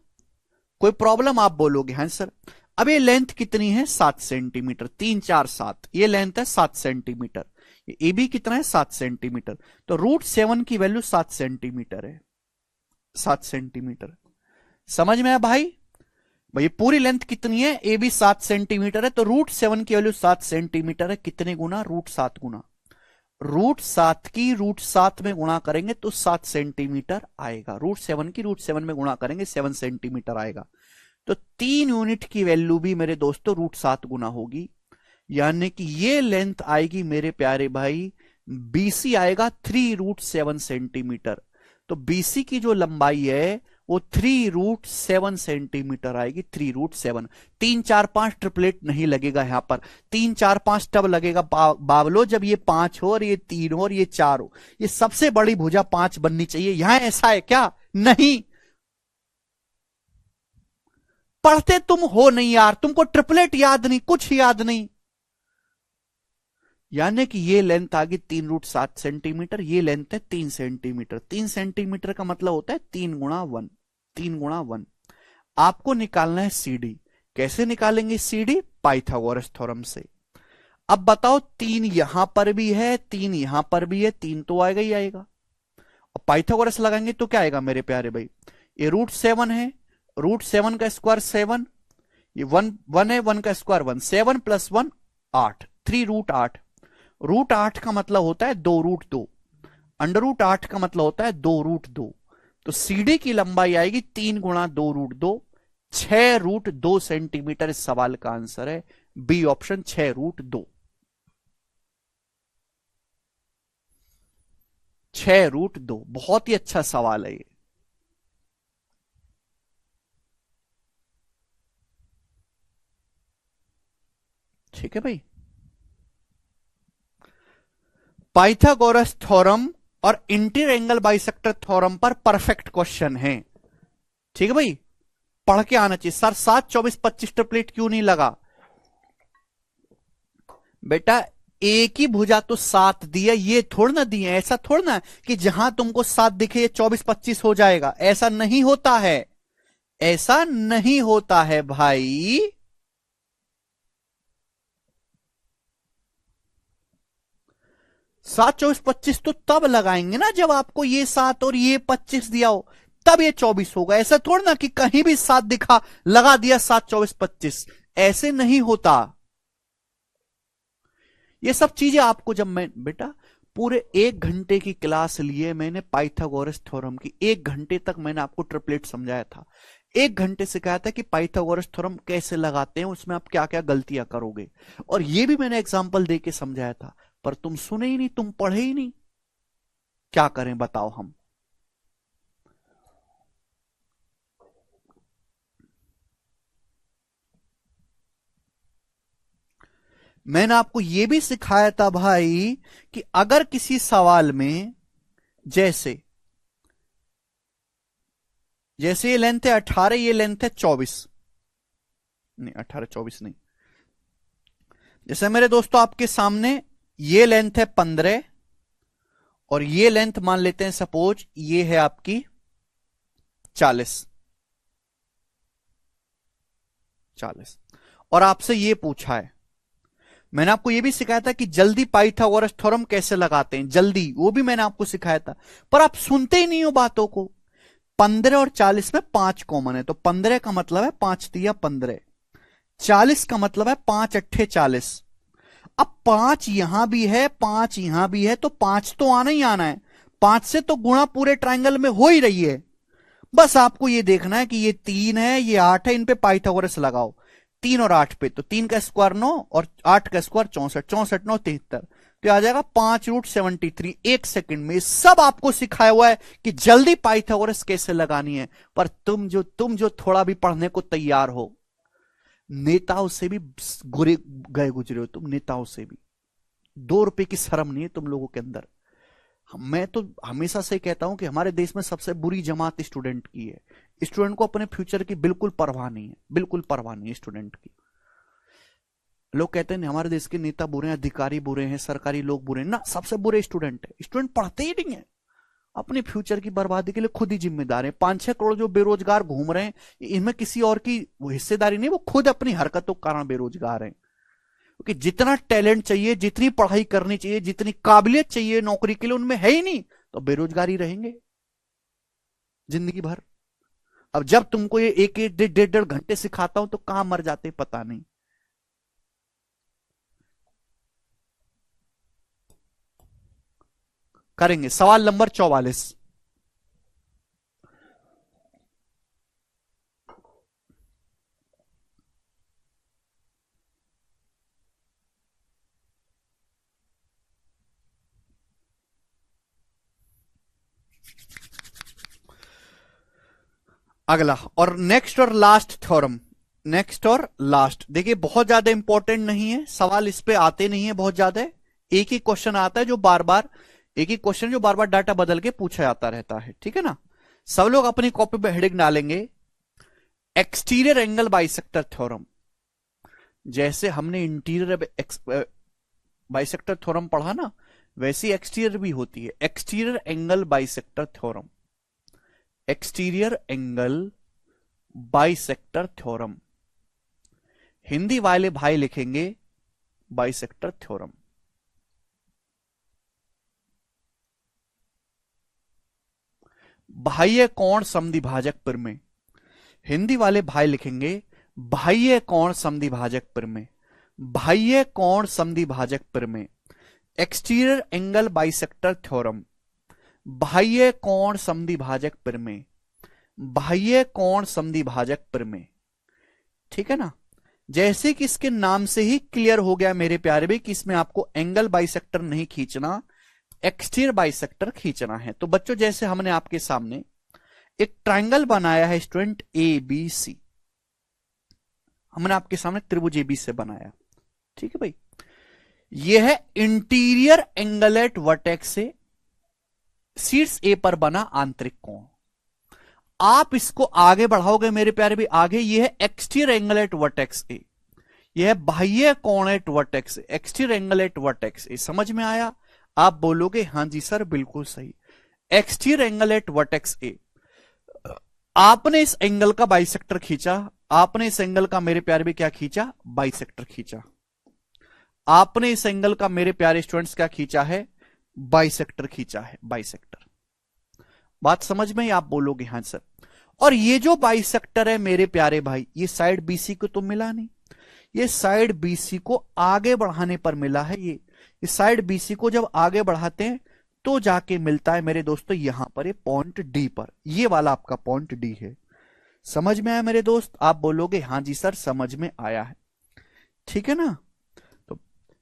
कोई प्रॉब्लम आप बोलोगे हाँ सर। अब ये लेंथ कितनी है? 7 सेंटीमीटर, 3 4 7, ये लेंथ है 7 सेंटीमीटर, ये AB कितना है? 7 सेंटीमीटर, तो √7 की वैल्यू 7 सेंटीमीटर है, 7 सेंटीमीटर। समझ में आया भाई? भाई पूरी लेंथ कितनी है? AB 7 सेंटीमीटर है, तो √7 की वैल्यू 7 सेंटीमीटर है, कितने गुना? √7 गुना। √7 की √7 में गुणा करेंगे तो 7 सेंटीमीटर आएगा, √7 की √7 में गुणा करेंगे 7 सेंटीमीटर आएगा। तो 3 यूनिट की वैल्यू भी मेरे दोस्तों √7 गुना होगी, यानी कि ये लेंथ आएगी मेरे प्यारे भाई, BC आएगा 3√7 सेंटीमीटर। तो BC की जो लंबाई है वो 3√7 सेंटीमीटर आएगी, 3√7। 3 4 5 ट्रिपलेट नहीं लगेगा यहां पर, 3 4 5 तब लगेगा बावलो जब ये 5 हो और ये 3 हो और ये 4 हो। ये सबसे बड़ी भुजा 5 बननी चाहिए, यहां ऐसा है क्या? नहीं। पढ़ते तुम हो नहीं यार, तुमको ट्रिपलेट याद नहीं, कुछ याद नहीं। यानी कि ये लेंथ आ गई 3√7 सेंटीमीटर, ये लेंथ है 3 सेंटीमीटर। 3 सेंटीमीटर का मतलब होता है 3 गुणा 1, 3 गुणा 1। आपको निकालना है CD। कैसे निकालेंगे CD? पाइथागोरस थ्योरम से। अब बताओ, 3 यहां पर भी है, 3 यहां पर भी है, 3 तो आएगा ही आएगा, और पाइथागोरस लगाएंगे तो क्या आएगा मेरे प्यारे भाई? ये √7 है, √7 का स्क्वायर 7, ये 1 है, 1 का स्क्वायर 1, 7 + 1 8, 3√8। √8 का मतलब होता है 2√2, √8 का मतलब होता है 2√2। तो CD की लंबाई आएगी 3 गुणा 2√2, 6√2 सेंटीमीटर। इस सवाल का आंसर है बी ऑप्शन, 6√2, 6√2। बहुत ही अच्छा सवाल है ये। ठीक है भाई। पाइथागोरस थ्योरम और इंटीरियर एंगल बाइसेक्टर थ्योरम पर परफेक्ट क्वेश्चन है। ठीक है भाई, पढ़ के आना चाहिए। सर 7 24 25 ट्रिपलेट क्यों नहीं लगा? बेटा एक ही भुजा तो 7 दिया, ये थोड़ा ना दिए, ऐसा थोड़ा ना कि जहां तुमको 7 दिखे ये 24 25 हो जाएगा, ऐसा नहीं होता है, ऐसा नहीं होता है भाई। 7 24 25 तो तब लगाएंगे ना जब आपको ये 7 और ये 25 दिया हो, तब ये 24 होगा। ऐसा थोड़ा ना कि कहीं भी 7 दिखा लगा दिया 7 24 25, ऐसे नहीं होता। ये सब चीजें आपको जब मैं बेटा पूरे 1 घंटे की क्लास लिए मैंने पाइथागोरस थ्योरम की, 1 घंटे तक मैंने आपको ट्रिपलेट समझाया था। 1 घंटे सिखाया था कि पाइथागोरस थ्योरम कैसे लगाते हैं, उसमें आप क्या क्या गलतियां करोगे, और ये भी मैंने एग्जाम्पल दे के समझाया था, पर तुम सुने ही नहीं, तुम पढ़े ही नहीं। क्या करें बताओ हम। मैंने आपको यह भी सिखाया था भाई कि अगर किसी सवाल में जैसे जैसे ये लेंथ है 18, ये लेंथ है 24, नहीं 18 24 नहीं, जैसे मेरे दोस्तों आपके सामने ये लेंथ है 15 और ये लेंथ मान लेते हैं सपोज ये है आपकी 40 40, और आपसे ये पूछा है, मैंने आपको यह भी सिखाया था कि जल्दी पाइथागोरस थ्योरम कैसे लगाते हैं, जल्दी, वो भी मैंने आपको सिखाया था, पर आप सुनते ही नहीं हो बातों को। 15 और 40 में 5 कॉमन है, तो 15 का मतलब है 5 तिया 15, 40 का मतलब है 5 अट्ठे 40। अब 5 यहां भी है, 5 यहां भी है, तो 5 तो आना ही आना है, 5 से तो गुणा पूरे ट्रायंगल में हो ही रही है। बस आपको ये देखना है कि ये 3 है, ये 8 है, इन पे पाइथागोरस लगाओ। 3 और 8 पे, तो 3 का स्क्वायर 9 और 8 का स्क्वायर 64, 64 9 73, तो आ जाएगा 5√73। 1 सेकंड में सब आपको सिखाया हुआ है कि जल्दी पाइथागोरस कैसे लगानी है, पर तुम जो थोड़ा भी पढ़ने को तैयार हो, नेताओं से भी गुरे गए गुजरे हो तुम, नेताओं से भी। 2 रुपए की शर्म नहीं है तुम लोगों के अंदर। मैं तो हमेशा से कहता हूं कि हमारे देश में सबसे बुरी जमात स्टूडेंट की है। स्टूडेंट को अपने फ्यूचर की बिल्कुल परवाह नहीं है, बिल्कुल परवाह नहीं है स्टूडेंट की। लोग कहते हैं हमारे देश के नेता बुरे हैं, अधिकारी बुरे हैं, सरकारी लोग बुरे हैं, ना, सबसे बुरे स्टूडेंट है। स्टूडेंट पढ़ते ही नहीं है, अपने फ्यूचर की बर्बादी के लिए खुद ही जिम्मेदार है। 5-6 करोड़ जो बेरोजगार घूम रहे हैं, इनमें किसी और की हिस्सेदारी नहीं, वो खुद अपनी हरकतों के कारण बेरोजगार हैं। क्योंकि जितना टैलेंट चाहिए, जितनी पढ़ाई करनी चाहिए, जितनी काबिलियत चाहिए नौकरी के लिए, उनमें है ही नहीं, तो बेरोजगारी रहेंगे जिंदगी भर। अब जब तुमको ये एक एक डेढ़ डेढ़ घंटे सिखाता हूं तो कहां मर जाते पता नहीं। करेंगे सवाल नंबर 44। अगला और नेक्स्ट और लास्ट थ्योरम, नेक्स्ट और लास्ट, देखिए बहुत ज्यादा इंपॉर्टेंट नहीं है सवाल, इस पे आते नहीं है बहुत ज्यादा। एक ही क्वेश्चन आता है जो बार बार, एक ही क्वेश्चन जो बार बार डाटा बदल के पूछा जाता रहता है, ठीक है ना। सब लोग अपनी कॉपी पे हेडिंग डालेंगे, एक्सटीरियर एंगल बाइसेक्टर थ्योरम। जैसे हमने इंटीरियर बाइसेक्टर थ्योरम पढ़ा ना, वैसी एक्सटीरियर भी होती है, exterior angle bisector theorem, exterior angle bisector theorem. Hindi वाले भाई लिखेंगे बाइसेक्टर थ्योरम। बाह्य कोण समद्विभाजक प्रमेय, हिंदी वाले भाई लिखेंगे बाह्य कोण समद्विभाजक प्रमेय, बाह्य कोण समद्विभाजक प्रमेय, एक्सटीरियर एंगल बाइसेक्टर थ्योरम, बाह्य कोण समद्विभाजक प्रमेय, बाह्य कोण समद्विभाजक प्रमेय, ठीक है ना। जैसे कि इसके नाम से ही क्लियर हो गया मेरे प्यारे भी कि इसमें आपको एंगल बाइसेक्टर नहीं खींचना, एक्सटीरियर बाइसेक्टर खींचना है। तो बच्चों जैसे हमने आपके सामने एक ट्रायंगल बनाया है स्टूडेंट ए बी सी, हमने आपके सामने त्रिभुज ए बी से बनाया, ठीक है भाई। यह है इंटीरियर एंगल एट वर्टेक्स से शीर्ष ए पर बना आंतरिक कोण। आप इसको आगे बढ़ाओगे मेरे प्यारे भी आगे, यह है एक्सटीरियर एंगल एट वर्टेक्स ए, यह है बाह्य कोण एट वर्टेक्स ए, एक्सटीरियर एंगल एट वर्टेक्स ए। समझ में आया? आप बोलोगे हां जी सर बिल्कुल सही। एक्सटीरियर एंगल एट वर्टेक्स ए, आपने इस एंगल का बाइसेक्टर खींचा, आपने इस एंगल का मेरे प्यारे भी क्या खींचा, बाइसेक्टर खींचा। आपने इस एंगल का मेरे प्यारे स्टूडेंट्स क्या खींचा है, बाइसेक्टर खींचा है, बाइसेक्टर। बात समझ में? आप बोलोगे हां सर। और ये जो बाइसेक्टर है मेरे प्यारे भाई, ये साइड बीसी को तो मिला नहीं, ये साइड बीसी को आगे बढ़ाने पर मिला है। ये साइड बीसी को जब आगे बढ़ाते हैं तो जाके मिलता है मेरे दोस्तों यहां पर, ये पॉइंट डी पर, ये वाला आपका पॉइंट डी है। समझ में आया मेरे दोस्त? आप बोलोगे हाँ जी सर समझ में आया है, ठीक है ना। तो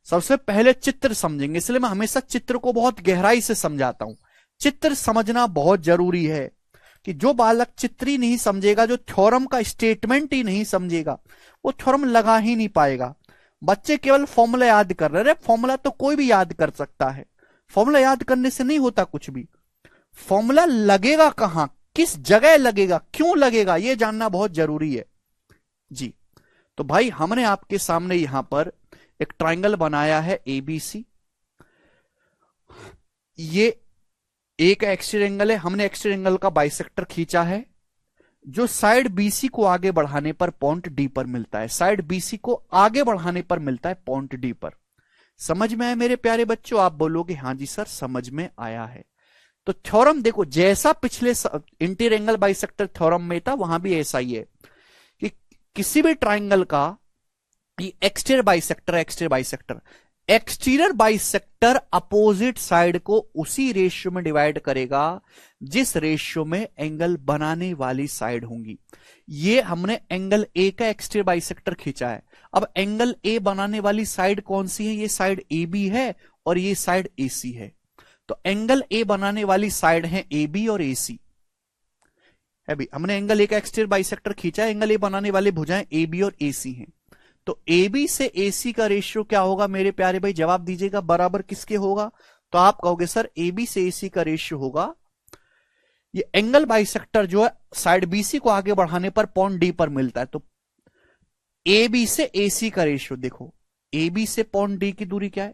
सबसे पहले चित्र समझेंगे, इसलिए मैं हमेशा चित्र को बहुत गहराई से समझाता हूं। चित्र समझना बहुत जरूरी है कि जो बालक चित्र ही नहीं समझेगा, जो थ्योरम का स्टेटमेंट ही नहीं समझेगा, वो थ्योरम लगा ही नहीं पाएगा। बच्चे केवल फॉर्मूला याद कर रहे हैं। फॉर्मूला तो कोई भी याद कर सकता है, फॉर्मूला याद करने से नहीं होता कुछ भी। फॉर्मूला लगेगा कहां, किस जगह लगेगा, क्यों लगेगा, यह जानना बहुत जरूरी है जी। तो भाई हमने आपके सामने यहां पर एक ट्राइंगल बनाया है एबीसी। ये एक एक्सट्रीम एंगल है, हमने एक्सट्रीम एंगल का बाइसेक्टर खींचा है जो साइड बीसी को आगे बढ़ाने पर पॉइंट डी पर मिलता है। साइड बीसी को आगे बढ़ाने पर मिलता है पॉइंट डी पर। समझ में आया मेरे प्यारे बच्चों? आप बोलोगे हाँ जी सर समझ में आया है। तो थ्योरम देखो जैसा पिछले इंटीरियर एंगल बाइसेक्टर थ्योरम में था, वहां भी ऐसा ही है कि किसी भी ट्राइंगल का एक्सटीरियर बाइसेक्टर अपोजिट साइड को उसी रेशियो में डिवाइड करेगा जिस रेशियो में एंगल बनाने वाली साइड होंगी। ये हमने एंगल ए का एक्सटीरियर बाइसेक्टर खींचा है। अब एंगल ए बनाने वाली साइड कौन सी है? ये साइड ए बी है और ये साइड ए सी है। तो एंगल ए बनाने वाली साइड है ए बी और ए सी है भी। हमने एंगल ए का एक्सटीरियर बाइसेक्टर खींचा है, एंगल ए बनाने वाली भुजाएं ए बी और ए सी हैं। तो ए बी से ए सी का रेशियो क्या होगा मेरे प्यारे भाई? जवाब दीजिएगा, बराबर किसके होगा? तो आप कहोगे सर ए बी से ए सी का रेशियो होगा, ये एंगल बाइसेक्टर जो है साइड बीसी को आगे बढ़ाने पर पॉइंट डी पर मिलता है। तो ए बी से ए सी का रेशियो देखो, ए बी से पॉइंट डी की दूरी क्या है?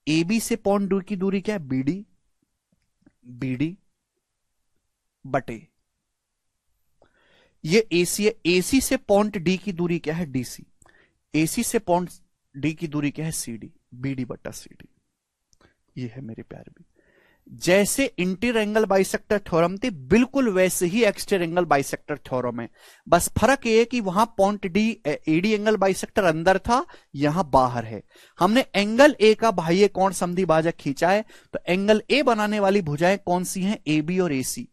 ए बी से पॉइंट डी की दूरी क्या है? बीडी, बीडी बटे ये एसी है। एसी से पॉइंट डी की दूरी क्या है? डीसी। एसी से पॉइंट डी की दूरी क्या है? सीडी, बीडी बटा सीडी। ये है मेरे प्यारे भी। जैसे इंटीरियर एंगल बाइसेक्टर थ्योरम थी, बिल्कुल वैसे ही एक्सटीरियर एंगल बाइसेक्टर थ्योरम है। बस फर्क ये है कि वहां point D AD angle bisector अंदर था, यहां बाहर है। हमने एंगल ए का बाह्य कोण समद्वि भाजक खींचा है। तो एंगल ए बनाने वाली भुजाएं कौन सी हैं? ए बी और ए सी।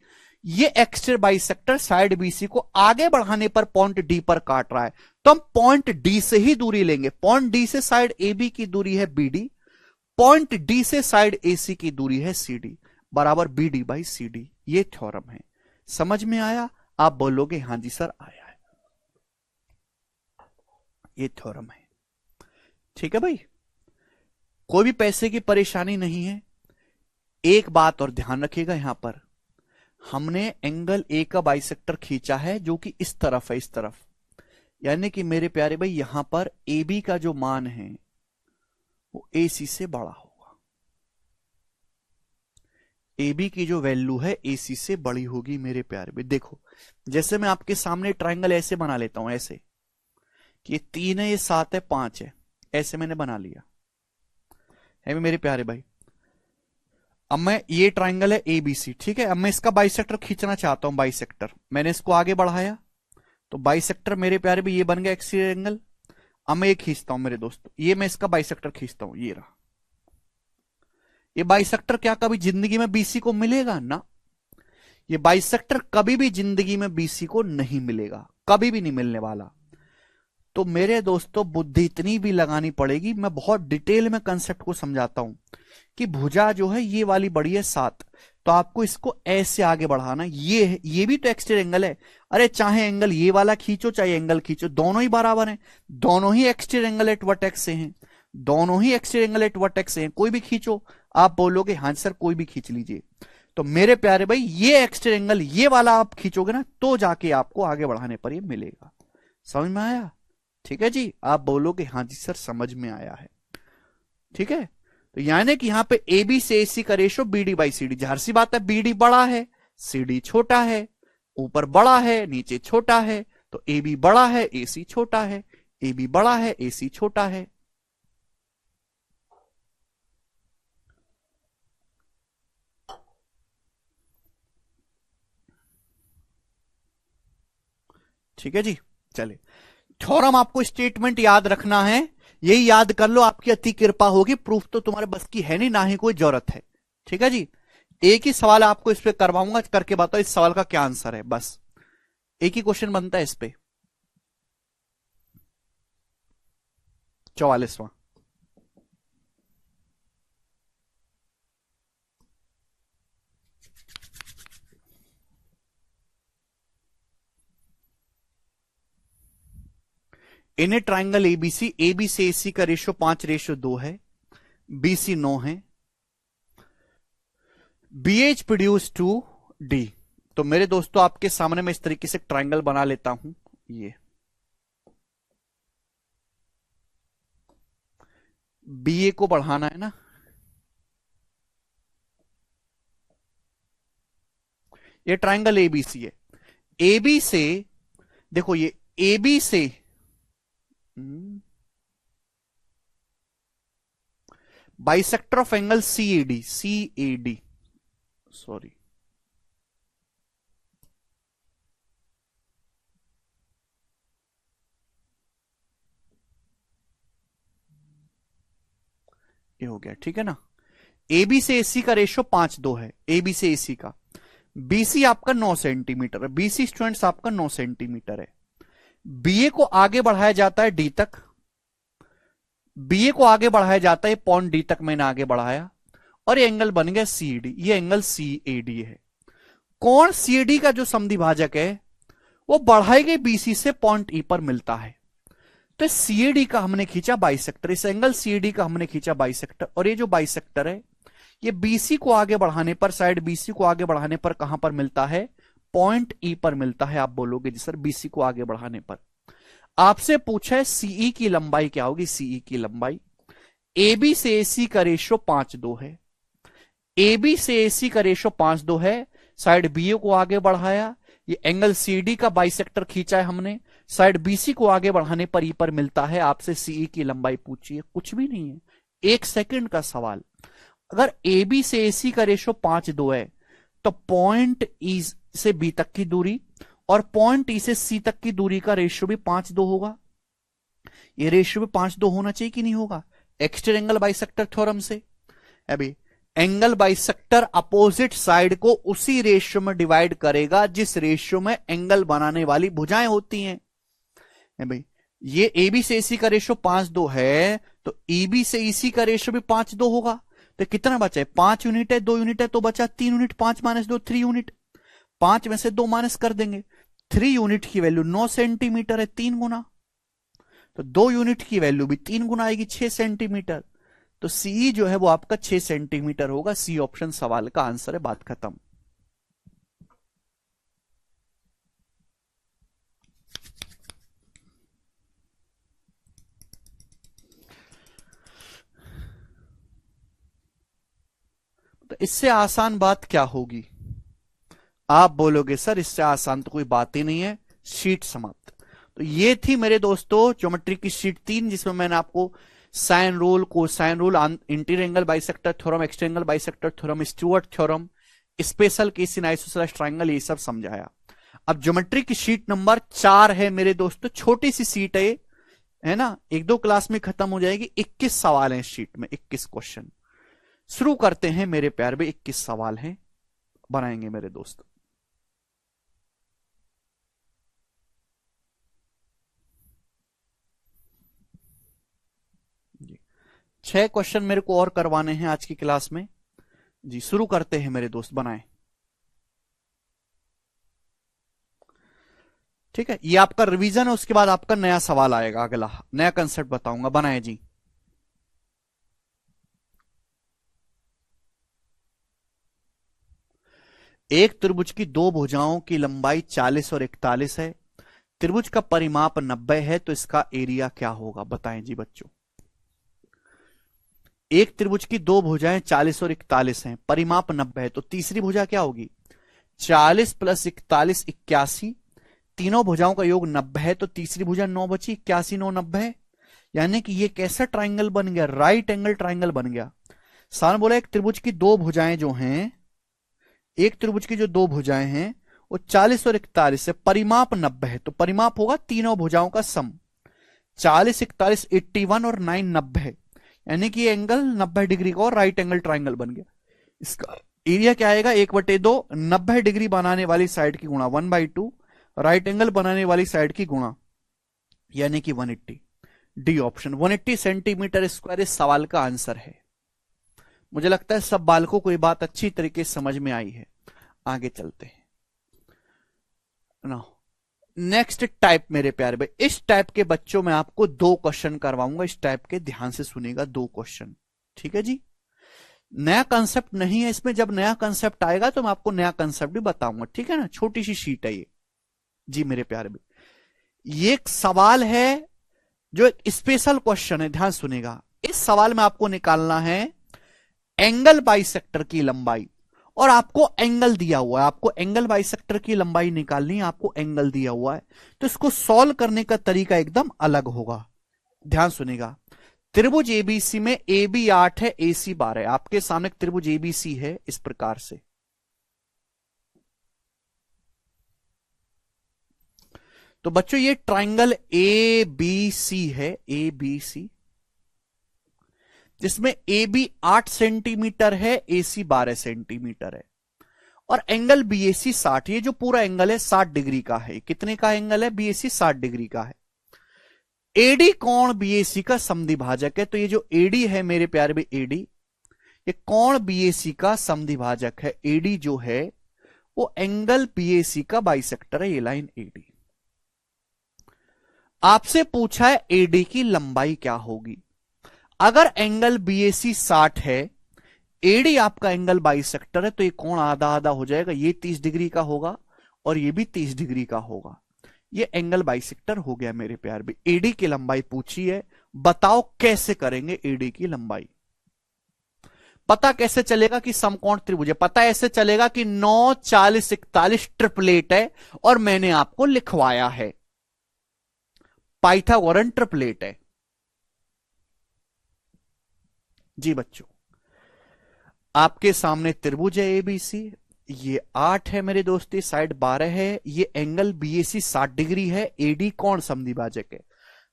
ये एक्सटीरियर बाइसेक्टर साइड बीसी को आगे बढ़ाने पर पॉइंट डी पर काट रहा है, तो हम पॉइंट डी से ही दूरी लेंगे। पॉइंट डी से साइड ए बी की दूरी है बीडी, पॉइंट डी से साइड एसी की दूरी है सीडी, बराबर बीडी बाई सीडी। ये थ्योरम है। समझ में आया? आप बोलोगे हां जी सर आया है। ये थ्योरम है, ठीक है भाई। कोई भी पैसे की परेशानी नहीं है। एक बात और ध्यान रखिएगा, यहां पर हमने एंगल ए का बाइसेक्टर खींचा है जो कि इस तरफ है, इस तरफ। यानी कि मेरे प्यारे भाई यहां पर ए बी का जो मान है वो ए सी से बड़ा होगा। ए बी की जो वैल्यू है ए सी से बड़ी होगी मेरे प्यारे भाई। देखो जैसे मैं आपके सामने ट्राइंगल ऐसे बना लेता हूं, ऐसे कि ये 3 है, ये 7 है, 5 है, ऐसे मैंने बना लिया है मेरे प्यारे भाई। अब मैं ये ट्राइंगल है ए बी सी, ठीक है। अब मैं इसका बाइसेक्टर खींचना चाहता हूं। बाइसेक्टर मैंने इसको आगे बढ़ाया, तो बाइसेक्टर मेरे प्यारे भी ये बन गया एक्सटीरियर एंगल। अब मैं ये खींचता हूं मेरे दोस्तों, ये मैं इसका बाइसेक्टर खींचता हूं, ये रहा। ये बाइसेक्टर क्या कभी जिंदगी में बीसी को मिलेगा ना? ये बाइसेक्टर कभी भी जिंदगी में बीसी को नहीं मिलेगा, कभी भी नहीं मिलने वाला। तो मेरे दोस्तों बुद्धि इतनी भी लगानी पड़ेगी, मैं बहुत डिटेल में कंसेप्ट को समझाता हूं कि भुजा जो है ये वाली बड़ी है 7, तो आपको इसको ऐसे आगे बढ़ाना। ये भी तो एक्सटीरियर एंगल है। अरे चाहे एंगल ये वाला खींचो चाहे एंगल खींचो, दोनों ही बराबर हैं, दोनों ही एक्सटीरियर एंगल एट वर्टेक्स से हैं, दोनों ही एक्सटीरियर एंगल एट वर्टेक्स से हैं। कोई भी खींचो। आप बोलोगे हाँ सर कोई भी खींच लीजिए। तो मेरे प्यारे भाई ये एक्सटीरियर एंगल ये वाला आप खींचोगे ना, तो जाके आपको आगे बढ़ाने पर ये मिलेगा। समझ में आया? ठीक है जी। आप बोलोगे हाँ जी सर समझ में आया है, ठीक है। तो यानी कि यहां पे ए बी से एसी का रेशो बीडी बाई सीडी। जाहिर सी बात है बीडी बड़ा है, सीडी छोटा है, ऊपर बड़ा है नीचे छोटा है, तो ए बी बड़ा है एसी छोटा है, ए बी बड़ा है एसी छोटा है। ठीक है जी। चले, थ्योरम आपको स्टेटमेंट याद रखना है, यही याद कर लो, आपकी अति कृपा होगी। प्रूफ तो तुम्हारे बस की है नहीं, ना ही कोई जरूरत है, ठीक है जी। एक ही सवाल आपको इस पे करवाऊंगा, करके बताओ इस सवाल का क्या आंसर है बस। एक ही क्वेश्चन बनता है इस पे। 44वां। इन ए ट्राइंगल एबीसी, एबी से एसी का रेशियो 5:2 है, बीसी 9 है, बीएच प्रोड्यूस टू डी। तो मेरे दोस्तों आपके सामने मैं इस तरीके से ट्राइंगल बना लेता हूं। ये बीए को बढ़ाना है ना, ये ट्राइंगल एबीसी है। एबी से देखो, ये एबी से bisector of angle CAD, CAD sorry, ये हो गया, ठीक है ना। एबी से एसी का रेशियो 5:2 है, एबी से एसी का। बीसी आपका 9 सेंटीमीटर है, बीसी स्टूडेंट्स आपका 9 सेंटीमीटर है। बीए को आगे बढ़ाया जाता है डी तक, बीए को आगे बढ़ाया जाता है पॉइंट डी तक, मैंने आगे बढ़ाया और ये एंगल बन गया सीडी, ये एंगल सीएडी है। कोण सीडी का जो समद्विभाजक है वो बढ़ाई गई बीसी से पॉइंट ई पर मिलता है। तो सीएडी का हमने खींचा बाइसेक्टर, इस एंगल सीएडी का हमने खींचा बाइसेक्टर, और ये जो बाइसेक्टर है ये बीसी को आगे बढ़ाने पर, साइड बीसी को आगे बढ़ाने पर कहां पर मिलता है? पॉइंट ई पर मिलता है। आप बोलोगे जी सर बीसी को आगे बढ़ाने पर। आपसे पूछा है सीई की लंबाई क्या होगी? सीई की लंबाई, एबी से एसी का रेशियो 5:2 है, एबी से एसी का रेशियो 5:2 है, साइड बीए को आगे बढ़ाया, ये एंगल सीडी का बाइसेक्टर खींचा है हमने, साइड बीसी को आगे बढ़ाने पर ई पर मिलता है। आपसे सीई की लंबाई पूछिए, कुछ भी नहीं है, 1 सेकंड का सवाल। अगर एबी से एसी का रेशियो 5:2 है तो पॉइंट ई से बी तक की दूरी और पॉइंट ई से सी तक की दूरी का रेशियो भी 5:2 होगा। ये रेशियो भी 5:2 होना चाहिए कि नहीं होगा? एक्सटर एंगल बाइसेक्टर थ्योरम से। अभी एंगल बाइसेक्टर अपोजिट साइड को उसी रेशियो में डिवाइड करेगा जिस रेशियो में एंगल बनाने वाली भुजाएं होती हैं। भाई ये एबी से एसी का रेशियो 5:2 है तो ईबी से ईसी का रेशियो भी 5:2 होगा। तो कितना बचा है? 5 यूनिट है, 2 यूनिट है तो बचा 3 यूनिट। 5 - 2 3 यूनिट, 5 में से 2 माइनस कर देंगे। 3 यूनिट की वैल्यू 9 सेंटीमीटर है, 3 गुना, तो 2 यूनिट की वैल्यू भी 3 गुना आएगी, 6 सेंटीमीटर। तो सी जो है वो आपका 6 सेंटीमीटर होगा। सी ऑप्शन सवाल का आंसर है, बात खत्म। तो इससे आसान बात क्या होगी? आप बोलोगे सर इससे आसान तो कोई बात ही नहीं है, शीट समाप्त। तो ये थी मेरे दोस्तों ज्योमेट्री की शीट 3, जिसमें मैंने आपको sine rule, cosine rule, interior angle bisector theorem, external angle bisector theorem, Stewart theorem, special case in isosceles triangle, ये सब समझाया। अब ज्योमेट्री की शीट नंबर 4 है मेरे दोस्तों, छोटी सी सीट है ना, 1-2 क्लास में खत्म हो जाएगी। 21 सवाल हैं इस शीट में, 21 क्वेश्चन। शुरू करते हैं मेरे प्यार में, 21 सवाल हैं, बनाएंगे मेरे दोस्त। जी 6 क्वेश्चन मेरे को और करवाने हैं आज की क्लास में जी। शुरू करते हैं मेरे दोस्त, बनाएं। ठीक है, ये आपका रिवीजन है, उसके बाद आपका नया सवाल आएगा, अगला नया कंसेप्ट बताऊंगा। बनाए जी। एक त्रिभुज की 2 भुजाओं की लंबाई 40 और 41 है, त्रिभुज का परिमाप 90 है, तो इसका एरिया क्या होगा? बताएं जी बच्चों। एक त्रिभुज की 2 भुजाएं 40 और 41 हैं, परिमाप 90 है, तो तीसरी भुजा क्या होगी? 40 + 41 81, तीनों भुजाओं का योग 90 है, तो तीसरी भुजा 9 बची, 81 9 90। यानी कि ये कैसा ट्राइंगल बन गया? राइट एंगल ट्राइंगल बन गया। सर बोला एक त्रिभुज की 2 भुजाएं जो हैं, एक त्रिभुज की जो 2 भुजाएं हैं वो 40 और 41 है, परिमाप 90 है, तो परिमाप होगा तीनों भुजाओं का सम। 40 41 81 और 9 90 है, यानी कि एंगल 90 डिग्री का और राइट एंगल ट्राइंगल बन गया। इसका एरिया क्या आएगा? 1/2, 90 डिग्री बनाने वाली साइड की गुणा 1/2, राइट एंगल बनाने वाली साइड की गुणा, यानी कि 180। डी ऑप्शन 180 सेंटीमीटर स्क्वायर इस सवाल का आंसर है। मुझे लगता है सब बालकों को ये बात अच्छी तरीके से समझ में आई है। आगे चलते हैं ना। नेक्स्ट टाइप मेरे प्यारे भाई, इस टाइप के बच्चों में आपको 2 क्वेश्चन करवाऊंगा। इस टाइप के ध्यान से सुनिएगा, 2 क्वेश्चन, ठीक है जी। नया कंसेप्ट नहीं है इसमें, जब नया कंसेप्ट आएगा तो मैं आपको नया कंसेप्ट भी बताऊंगा, ठीक है ना। छोटी सी शीट है ये जी मेरे प्यारे भाई। ये एक सवाल है जो एक स्पेशल क्वेश्चन है, ध्यान सुनेगा। इस सवाल में आपको निकालना है एंगल बाइसेक्टर की लंबाई, और आपको एंगल दिया हुआ है, आपको एंगल बाइसेक्टर की लंबाई निकालनी है, आपको एंगल दिया हुआ है। तो इसको सॉल्व करने का तरीका एकदम अलग होगा, ध्यान सुनेगा। त्रिभुज एबीसी में ए बी 8 है, ए सी 12 है। आपके सामने एक त्रिभुज एबीसी है इस प्रकार से। तो बच्चों ये ट्राइंगल ए बी सी है, ए बी सी, जिसमें ए बी 8 सेंटीमीटर है, ए सी 12 सेंटीमीटर है, और एंगल बीएसी 60। ये जो पूरा एंगल है 60 डिग्री का है। कितने का एंगल है? बीएसी 60 डिग्री का है। एडी कोण बीएसी का समद्विभाजक है। तो ये जो एडी है मेरे प्यारे भी, एडी ये कोण बीएसी का समद्विभाजक है। एडी जो है वो एंगल बीएसी का बाइसेक्टर है, ये लाइन एडी। आपसे पूछा है एडी की लंबाई क्या होगी। अगर एंगल बीएसी 60 है, एडी आपका एंगल बाइसेक्टर है, तो ये कोण आधा आधा हो जाएगा। ये 30 डिग्री का होगा और ये भी 30 डिग्री का होगा। ये एंगल बाइसेक्टर हो गया मेरे प्यार भी। एडी की लंबाई पूछी है, बताओ कैसे करेंगे एडी की लंबाई। पता कैसे चलेगा कि समकोण त्रिभुज है? पता ऐसे चलेगा कि 9, 40, 41 ट्रिपलेट है, और मैंने आपको लिखवाया है पाइथागोरन ट्रिपलेट है जी। बच्चों आपके सामने त्रिभुज है एबीसी, ये 8 है मेरे दोस्ती, साइड 12 है। ये एंगल बीएसी 60 डिग्री है। एडी कौन समद्विभाजक है?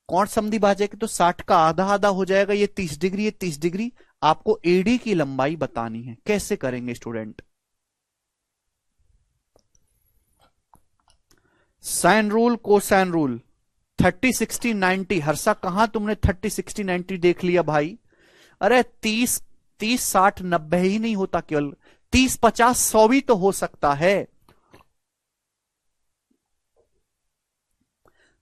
कौन समद्विभाजक है? तो 60 का आधा आधा हो जाएगा। ये 30 डिग्री है, 30 डिग्री। आपको एडी की लंबाई बतानी है। कैसे करेंगे student? Sine rule, cosine rule, 30, 60, 90। Harsha कहां तुमने 30, 60, 90 देख लिया भाई? अरे 30, 60, 90 ही नहीं होता, केवल 30, 50, 100 भी तो हो सकता है।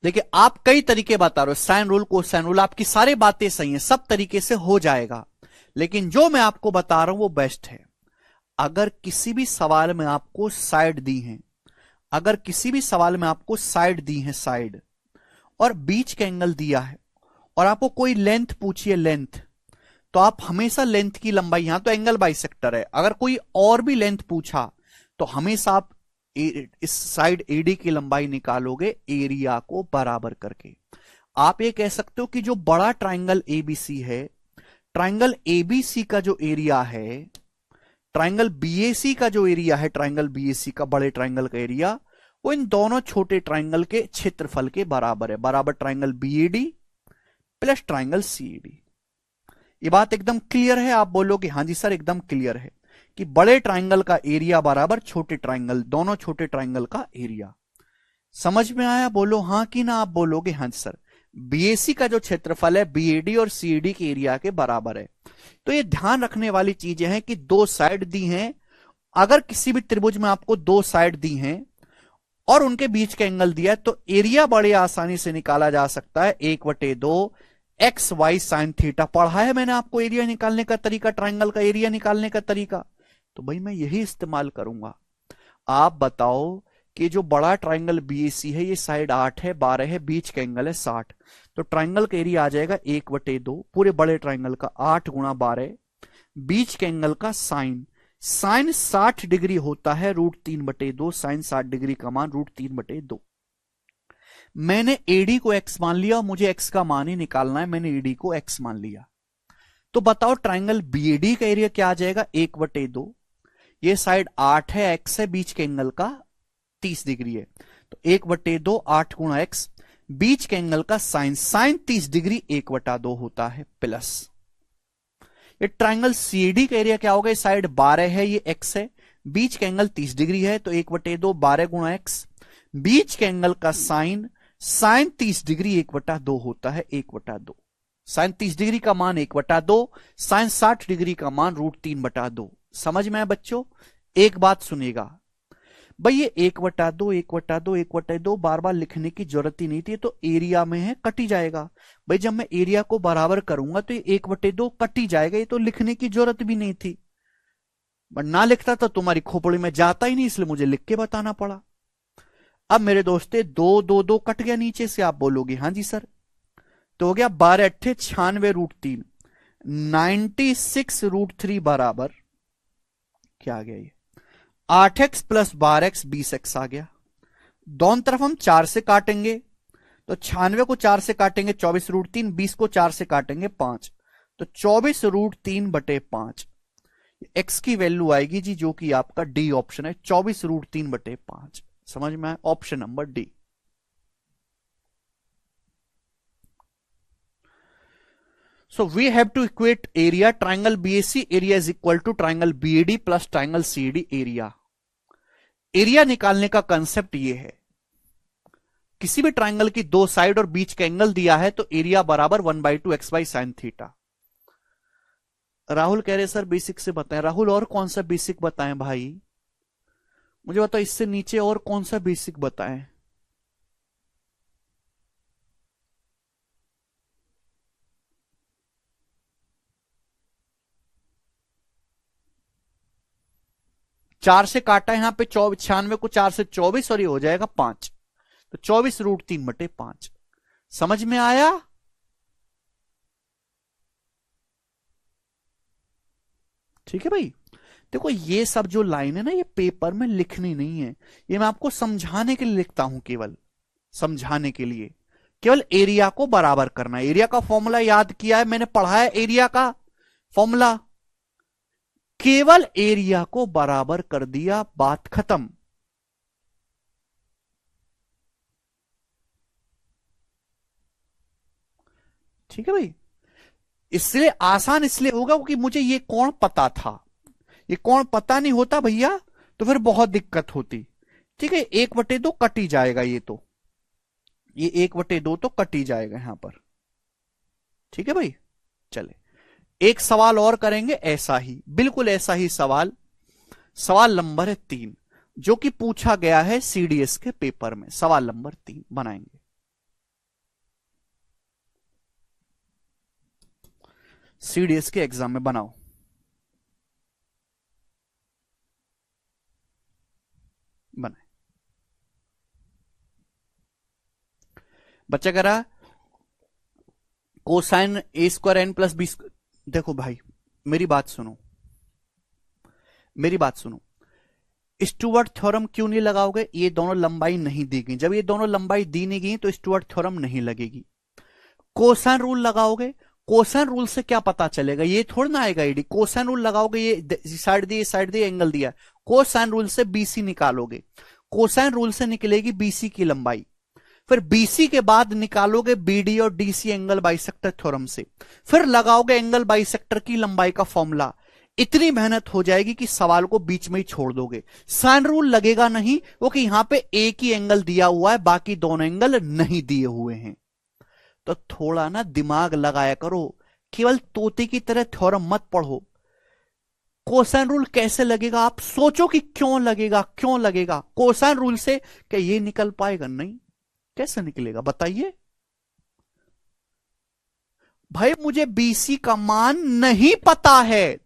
देखिए आप कई तरीके बता रहे हो, साइन रूल, कोसाइन रूल, आपकी सारी बातें सही हैं, सब तरीके से हो जाएगा, लेकिन जो मैं आपको बता रहा हूं वो बेस्ट है। अगर किसी भी सवाल में आपको साइड दी है, अगर किसी भी सवाल में आपको साइड दी है, साइड, और बीच का एंगल दिया है, और आपको कोई लेंथ पूछिए, लेंथ, तो आप हमेशा लेंथ की लंबाई, यहां तो एंगल बाइसेक्टर है, अगर कोई और भी लेंथ पूछा तो हमेशा आप इस साइड एडी की लंबाई निकालोगे एरिया को बराबर करके। आप ये कह सकते हो कि जो बड़ा ट्राइंगल एबीसी है, ट्राइंगल एबीसी का जो एरिया है, ट्राइंगल बीएसी का जो एरिया है, ट्राइंगल बीएसी का, बड़े ट्राइंगल का एरिया, वो इन दोनों छोटे ट्राइंगल के क्षेत्रफल के बराबर है। बराबर triangle BOD plus triangle CAD. ये बात एकदम क्लियर है? आप बोलोगे हाँ जी सर एकदम क्लियर है, कि बड़े ट्राइंगल का एरिया बराबर छोटे ट्राइंगल, दोनों छोटे ट्राइंगल का एरिया। समझ में आया? बोलो हाँ कि ना। आप बोलोगे हाँ सर। बीएसी का जो क्षेत्रफल है बीएडी और सीएडी के एरिया के बराबर है। तो ये ध्यान रखने वाली चीजें हैं कि 2 साइड दी हैं। अगर किसी भी त्रिभुज में आपको 2 साइड दी हैं और उनके बीच का एंगल दिया है, तो एरिया बड़े आसानी से निकाला जा सकता है। 1/2 एक्स वाई साइन थीटा। पढ़ा है मैंने आपको एरिया निकालने का तरीका, ट्राइंगल का एरिया निकालने का तरीका, तो भाई मैं यही इस्तेमाल करूंगा। आप बताओ कि जो बड़ा ट्राइंगल बीएसी है, ये साइड 8 है, 12 है, बीच का एंगल है 60, तो ट्राइंगल का एरिया आ जाएगा 1/2 पूरे बड़े ट्राइंगल का, 8 गुणा 12, बीच के एंगल का साइन, साइन 60 डिग्री होता है, √3/2, साइन 60 डिग्री का मान √3/2। मैंने एडी को एक्स मान लिया, मुझे एक्स का मान ही निकालना है, मैंने एडी को एक्स मान लिया। तो बताओ ट्राइंगल बीएडी का एरिया क्या आ जाएगा? 1/2, ये साइड 8 है, एक्स है, बीच के एंगल का 30 डिग्री है, तो 1/2 8 गुणा एक्स, बीच के एंगल का साइन, साइन 30 डिग्री 1/2 होता है, प्लस ये ट्राइंगल सीएडी का एरिया क्या होगा? ये साइड 12 है, ये एक्स है, बीच का एंगल 30 डिग्री है, तो 1/2 12 गुणा एक्स, बीच के एंगल का साइन साइन 30 डिग्री 1/2 होता है, 1/2। साइन 30 डिग्री का मान 1/2, साइन 60 डिग्री का मान √3/2। समझ में है बच्चों? एक बात सुनिएगा भाई, ये 1/2 1/2 1/2 बार बार लिखने की जरूरत ही नहीं थी, तो एरिया में है, कट ही जाएगा। भाई जब मैं एरिया को बराबर करूंगा तो ये 1/2 कट ही जाएगा, ये तो लिखने की जरूरत भी नहीं थी। बट ना लिखता तो तुम्हारी खोपड़ी में जाता ही नहीं, इसलिए मुझे लिख के बताना पड़ा। अब मेरे दोस्ते 2 2 2 कट गया नीचे से, आप बोलोगे हाँ जी सर, तो हो गया 12 8 96 √3, 96 √3 बराबर क्या आ गया, ये 8x + 12x 20x आ गया। दोनों तरफ हम 4 से काटेंगे, तो 96 को 4 से काटेंगे 24 √3, 20 को 4 से काटेंगे 5, तो 24 √3/5। x की वैल्यू आएगी जी, जो कि आपका डी ऑप्शन है, 24 √3/5। समझ में आया? Option number D. So we have to equate area triangle BAC area is equal to triangle BAD plus triangle CAD area। Area निकालने का कंसेप्ट ये है, किसी भी ट्राइंगल की दो साइड और बीच का एंगल दिया है तो एरिया बराबर 1/2 x by sine theta. Rahul कह रहे सर बेसिक से बताएं। राहुल और कौन सा बेसिक बताएं भाई, मुझे बताओ इससे नीचे और कौन सा बेसिक बताएं। चार से काटा यहां पे 96 को 4 से 24 और ये हो जाएगा 5, तो 24 √3/5। समझ में आया? ठीक है भाई। देखो ये सब जो लाइन है ना, ये पेपर में लिखनी नहीं है, ये मैं आपको समझाने के लिए लिखता हूं, केवल समझाने के लिए। केवल एरिया को बराबर करना है। एरिया का फॉर्मूला याद किया है मैंने, पढ़ा है एरिया का फॉर्मूला, केवल एरिया को बराबर कर दिया, बात खत्म। ठीक है भाई। इसलिए आसान इसलिए होगा क्योंकि मुझे ये कोण पता था। ये कोण पता नहीं होता भैया तो फिर बहुत दिक्कत होती। ठीक है, 1/2 कट ही जाएगा, ये 1/2 तो कट ही जाएगा यहां पर। ठीक है भाई, चले एक सवाल और करेंगे ऐसा ही, बिल्कुल ऐसा ही सवाल। सवाल नंबर है 3, जो कि पूछा गया है सीडीएस के पेपर में। सवाल नंबर 3 बनाएंगे, सीडीएस के एग्जाम में बनाओ। बनाए बच्चा करा कोसाइन A² n + B। देखो भाई मेरी बात सुनो, मेरी बात सुनो। स्टुअर्ट थ्योरम क्यों नहीं लगाओगे? ये दोनों लंबाई नहीं दी गई, जब ये दोनों लंबाई दी नहीं गई तो स्टुअर्ट थ्योरम नहीं लगेगी। कोसाइन रूल लगाओगे, कोसाइन रूल से क्या पता चलेगा? ये थोड़ा ना आएगा एडी। कोसाइन रूल लगाओगे, ये साइड दी साइड दी एंगल दिया, कोसाइन रूल से बीसी निकालोगे, कोसाइन रूल से निकलेगी बीसी की लंबाई, फिर बीसी के बाद निकालोगे बीडी और डीसी एंगल बाइसेक्टर थ्योरम से, फिर लगाओगे एंगल बाइसेक्टर की लंबाई का फॉर्मूला। इतनी मेहनत हो जाएगी कि सवाल को बीच में ही छोड़ दोगे। साइन रूल लगेगा नहीं, क्योंकि यहां पे एक ही एंगल दिया हुआ है, बाकी दोनों एंगल नहीं दिए हुए हैं। तो थोड़ा ना दिमाग लगाया करो, केवल तोते की तरह थ्योरम मत पढ़ो। कोसाइन रूल कैसे लगेगा आप सोचो कि क्यों लगेगा, क्यों लगेगा कोसाइन रूल से? क्या ये निकल पाएगा? नहीं। कैसे निकलेगा बताइए भाई? मुझे बीसी का मान नहीं पता है,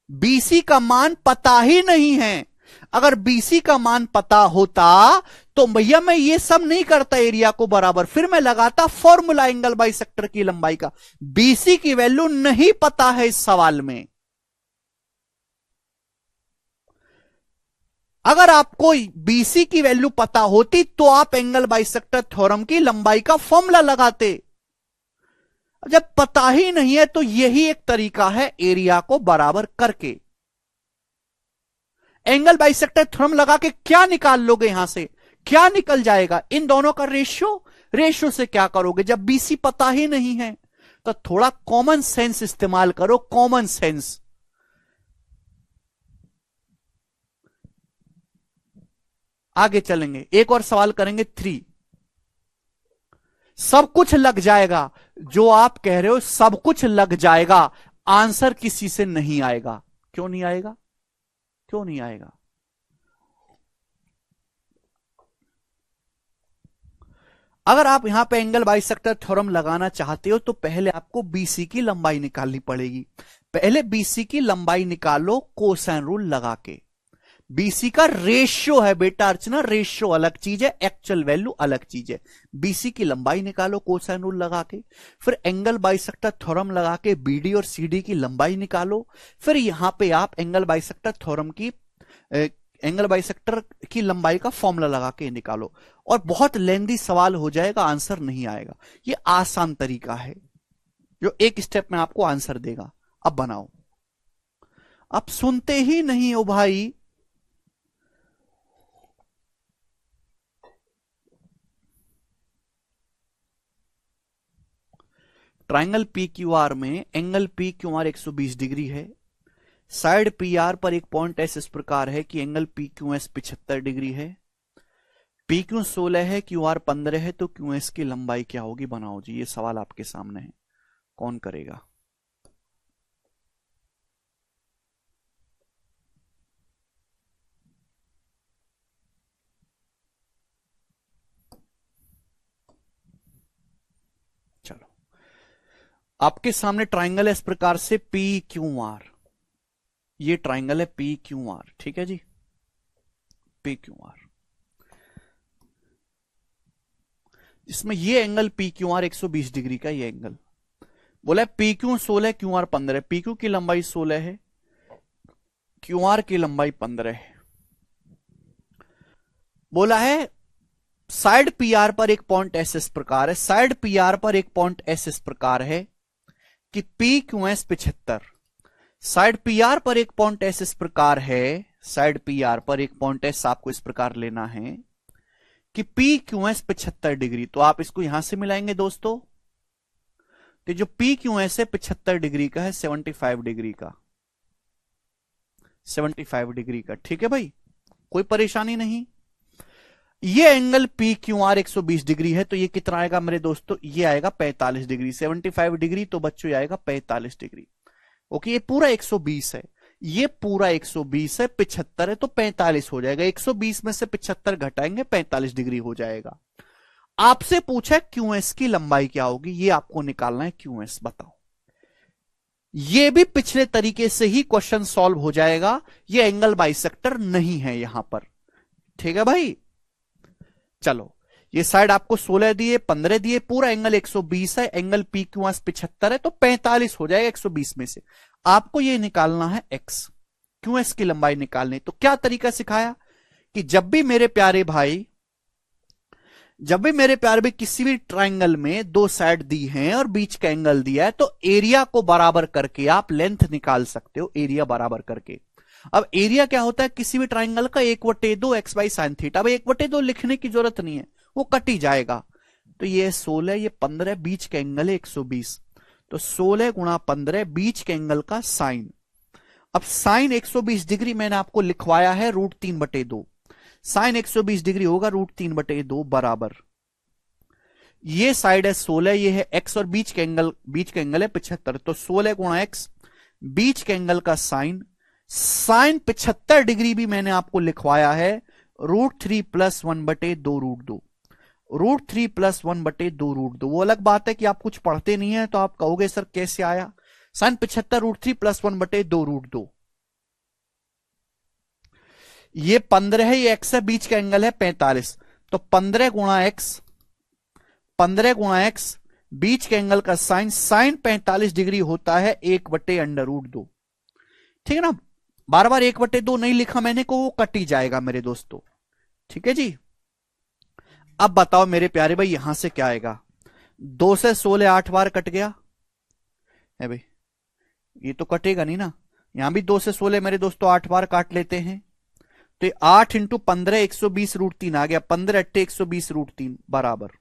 बीसी का मान पता ही नहीं है। अगर बीसी का मान पता होता तो भैया मैं ये सब नहीं करता एरिया को बराबर, फिर मैं लगाता फॉर्मूला एंगल बाइसेक्टर की लंबाई का। बीसी की वैल्यू नहीं पता है इस सवाल में। अगर आपको बीसी की वैल्यू पता होती तो आप एंगल बाइसेक्टर थ्योरम की लंबाई का फॉर्मूला लगाते। जब पता ही नहीं है तो यही एक तरीका है एरिया को बराबर करके। एंगल बाइसेक्टर थ्योरम लगा के क्या निकाल लोगे? यहां से क्या निकल जाएगा? इन दोनों का रेशियो। रेशियो से क्या करोगे जब बीसी पता ही नहीं है? तो थोड़ा कॉमन सेंस इस्तेमाल करो, कॉमन सेंस। आगे चलेंगे, एक और सवाल करेंगे 3। सब कुछ लग जाएगा, जो आप कह रहे हो सब कुछ लग जाएगा, आंसर किसी से नहीं आएगा। क्यों नहीं आएगा? क्यों नहीं आएगा? अगर आप यहां पे एंगल बाइसेक्टर थ्योरम लगाना चाहते हो तो पहले आपको बीसी की लंबाई निकालनी पड़ेगी। पहले बीसी की लंबाई निकालो कोसाइन रूल लगा के। बीसी का रेशियो है बेटा अर्चना, रेशियो अलग चीज है, एक्चुअल वैल्यू अलग चीज है। बीसी की लंबाई निकालो कोसाइन रूल लगा के, फिर एंगल बाइसेक्टर थ्योरम लगा के बीडी और सीडी की लंबाई निकालो। फिर यहां पे आप एंगल बाइसेक्टर थ्योरम की एंगल बाइसेक्टर की लंबाई का फॉर्मूला लगा के निकालो। और बहुत लेंदी सवाल हो जाएगा, आंसर नहीं आएगा। ये आसान तरीका है जो एक स्टेप में आपको आंसर देगा। अब बनाओ। आप सुनते ही नहीं हो भाई। ट्राइंगल पी क्यू आर में angle P Q R 120 degree है। साइड पी आर पर एक पॉइंट एस इस प्रकार है कि angle P Q S 75 degree है। पी क्यू 16 है, क्यू आर 15 है, तो क्यू एस की लंबाई क्या होगी? बनाओ जी, ये सवाल आपके सामने है। कौन करेगा? चलो, आपके सामने ट्राइंगल है इस प्रकार से पी क्यू आर। ये ट्राइंगल है पी क्यू आर, ठीक है जी, पी क्यू आर, जिसमें ये angle P Q R 120 degree का ये एंगल बोला है। पी क्यू 16, क्यू आर 15 है। पी क्यू की लंबाई 16 है, क्यू आर की लंबाई 15 है। बोला है साइड पी आर पर एक पॉइंट एस इस प्रकार है, साइड पी आर पर एक पॉइंट एस इस प्रकार है कि P Q S 75। Side P R पर एक पॉइंट एस इस प्रकार है, साइड पी आर पर एक पॉइंट एस आपको इस प्रकार लेना है कि पी क्यू एस 75 डिग्री। तो आप इसको यहां से मिलाएंगे दोस्तों, तो जो पी क्यू एस है 75 डिग्री का है, 75 डिग्री का, 75 डिग्री का, ठीक है भाई, कोई परेशानी नहीं। ये angle P Q R 120 degree है, तो ये कितना आएगा मेरे दोस्तों? ये आएगा 45 डिग्री। 75 डिग्री तो बच्चों ये आएगा 45 डिग्री। ओके, ये पूरा 120 है, ये पूरा 120 है, 75 है तो 45 हो जाएगा। 120 में से 75 घटाएंगे 45 डिग्री हो जाएगा। आपसे पूछा क्यू एस की लंबाई क्या होगी, ये आपको निकालना है क्यू एस, बताओ। ये भी पिछले तरीके से ही क्वेश्चन सॉल्व हो जाएगा, ये एंगल बाइसेक्टर नहीं है यहां पर, ठीक है भाई। चलो, ये साइड आपको 16 दिए, 15 दिए, पूरा एंगल 120 है, एंगल पी क्यू एस 75 है तो 45 हो जाएगा 120 में से। आपको ये निकालना है एक्स, क्यू एस की लंबाई निकालनी। तो क्या तरीका सिखाया कि जब भी मेरे प्यारे भाई, जब भी मेरे प्यारे भाई किसी भी ट्राइंगल में दो साइड दी हैं और बीच का एंगल दिया है, तो एरिया को बराबर करके आप लेंथ निकाल सकते हो, एरिया बराबर करके। अब एरिया क्या होता है किसी भी ट्राइंगल का? 1/2 एक्स बाई साइन थीटा। अब 1/2 लिखने की जरूरत नहीं है, वो कट ही जाएगा। तो ये 16, ये 15, बीच का एंगल है 120, तो 16 गुणा 15 बीच के एंगल का साइन। अब साइन 120 डिग्री मैंने आपको लिखवाया है √3/2, साइन 120 डिग्री होगा √3/2 बराबर, ये साइड है 16, ये है एक्स और बीच का एंगल है 75, तो 16 गुणा एक्स बीच के एंगल का साइन, साइन 75 डिग्री भी मैंने आपको लिखवाया है √3 + 1/2 √2, √3 + 1/2 √2। वो अलग बात है कि आप कुछ पढ़ते नहीं है तो आप कहोगे सर कैसे आया, साइन 75 √3 + 1/2 √2। ये 15 है, ये एक्स है, बीच का एंगल है 45, तो 15 गुणा एक्स, 15 गुणा एक्स बीच के एंगल का साइन, साइन 45 डिग्री होता है 1/√2, ठीक है ना। बार बार 1/2 नहीं लिखा मैंने को, वो कट ही जाएगा मेरे दोस्तों, ठीक है जी। अब बताओ मेरे प्यारे भाई यहां से क्या आएगा? 2 से 16 8 बार कट गया है भाई, ये तो कटेगा नहीं ना। यहां भी 2 से 16 मेरे दोस्तों 8 बार काट लेते हैं, तो 8 × 15 120 √3 आ गया, 15 × 8 120 √3 बराबर,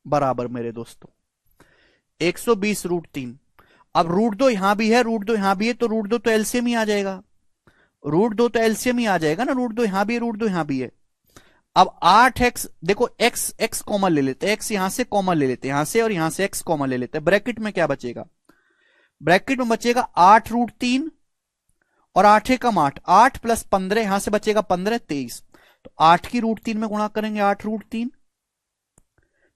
बराबर मेरे दोस्तों 120 √3। अब √2 यहां भी है, √2 यहां भी है, तो √2 तो एलसीएम ही आ जाएगा। रूट 2 तो एलसीएम ही आ जाएगा ना, रूट 2 यहां भी है, रूट 2 यहां भी है। अब 8x, देखो x x कॉमन ले लेते हैं, x यहां से कॉमन ले लेते हैं, यहां से और यहां से x कॉमन ले लेते हैं। ब्रैकेट में क्या बचेगा, ब्रैकेट में बचेगा 8√3 और 8 एकम 8, 8 प्लस 15, यहां से बचेगा 15, 23। तो 8 की √3 में गुणा करेंगे 8√3,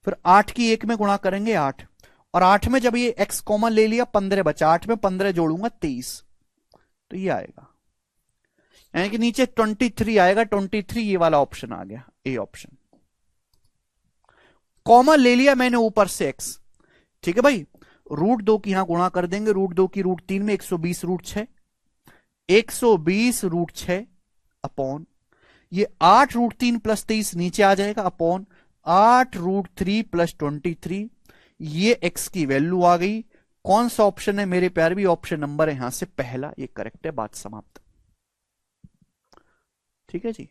फिर 8 की 1 में गुणा करेंगे 8, और 8 में जब ये x कॉमन ले लिया 15 बचा, 8 में 15 जोड़ूंगा 23, तो ये आएगा, यानी कि नीचे 23 आएगा। 23 ये वाला ऑप्शन आ गया, ए ऑप्शन। कॉमन ले लिया मैंने ऊपर से x, ठीक है भाई। √2 की यहां गुणा कर देंगे, √2 की √3 में 120√6, 120√6 अपॉन ये 8√3 प्लस 23 नीचे आ जाएगा, अपॉन 8√3 प्लस 23, ये x की वैल्यू आ गई। कौन सा ऑप्शन है मेरे प्यार भी, ऑप्शन नंबर है यहां से पहला, ये करेक्ट है, बात समाप्त। ठीक है जी,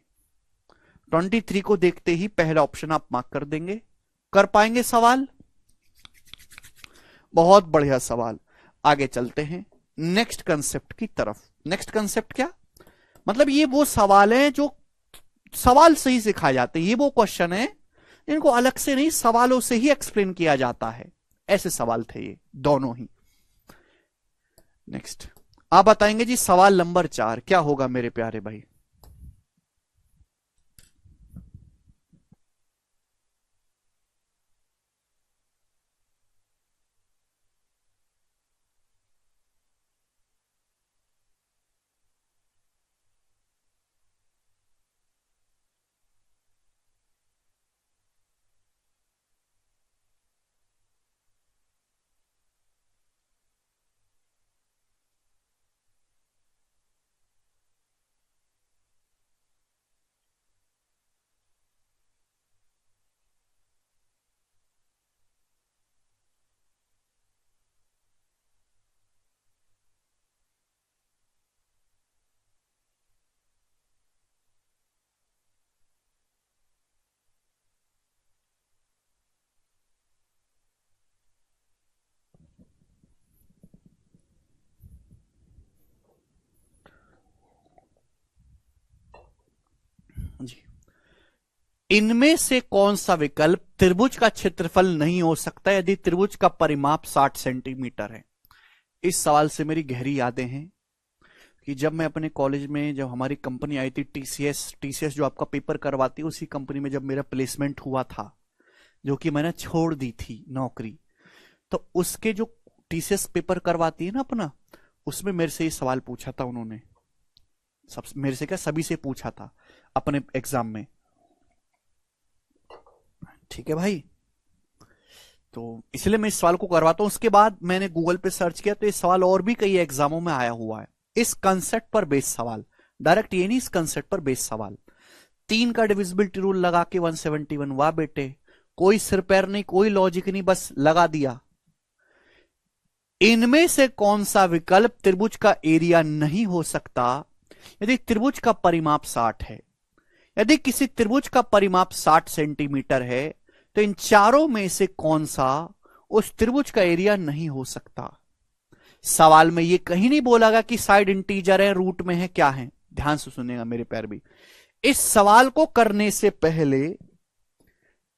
23 को देखते ही पहला ऑप्शन आप मार्क कर देंगे। कर पाएंगे सवाल, बहुत बढ़िया सवाल। आगे चलते हैं नेक्स्ट कंसेप्ट की तरफ। नेक्स्ट कंसेप्ट क्या मतलब, ये वो सवाल है जो सवाल से ही सिखाए जाते हैं, ये वो क्वेश्चन है इनको अलग से नहीं, सवालों से ही एक्सप्लेन किया जाता है। ऐसे सवाल थे ये दोनों ही। नेक्स्ट आप बताएंगे जी सवाल नंबर 4 क्या होगा मेरे प्यारे भाई। जी, इनमें से कौन सा विकल्प त्रिभुज का क्षेत्रफल नहीं हो सकता यदि त्रिभुज का परिमाप 60 सेंटीमीटर है। इस सवाल से मेरी गहरी यादें हैं कि जब मैं अपने कॉलेज में, जब हमारी कंपनी आई थी टीसीएस जो आपका पेपर करवाती है, उसी कंपनी में जब मेरा प्लेसमेंट हुआ था, जो कि मैंने छोड़ दी थी नौकरी, तो उसके जो टीसीएस पेपर करवाती है ना अपना, उसमें मेरे से ये सवाल पूछा था उन्होंने। सब मेरे से क्या, सभी से पूछा था अपने एग्जाम में। ठीक है भाई, तो इसलिए मैं इस सवाल को करवाता हूं। उसके बाद मैंने गूगल पे सर्च किया तो ये सवाल और भी कई एग्जामों में आया हुआ है। इस कंसेप्ट पर बेस्ड सवाल, डायरेक्ट ये नहीं, इस कंसेप्ट पर बेस्ड सवाल। 3 का डिविजिबिलिटी रूल लगा के 171, वाह बेटे, कोई सिर पैर नहीं, कोई लॉजिक नहीं, बस लगा दिया। इनमें से कौन सा विकल्प त्रिभुज का एरिया नहीं हो सकता यदि त्रिभुज का परिमाप 60 है। यदि किसी त्रिभुज का परिमाप 60 सेंटीमीटर है तो इन चारों में से कौन सा उस त्रिभुज का एरिया नहीं हो सकता। सवाल में ये कहीं नहीं बोला गया कि साइड इंटीजर है, रूट में है, क्या है। ध्यान से सुनेगा मेरे प्यार भी, इस सवाल को करने से पहले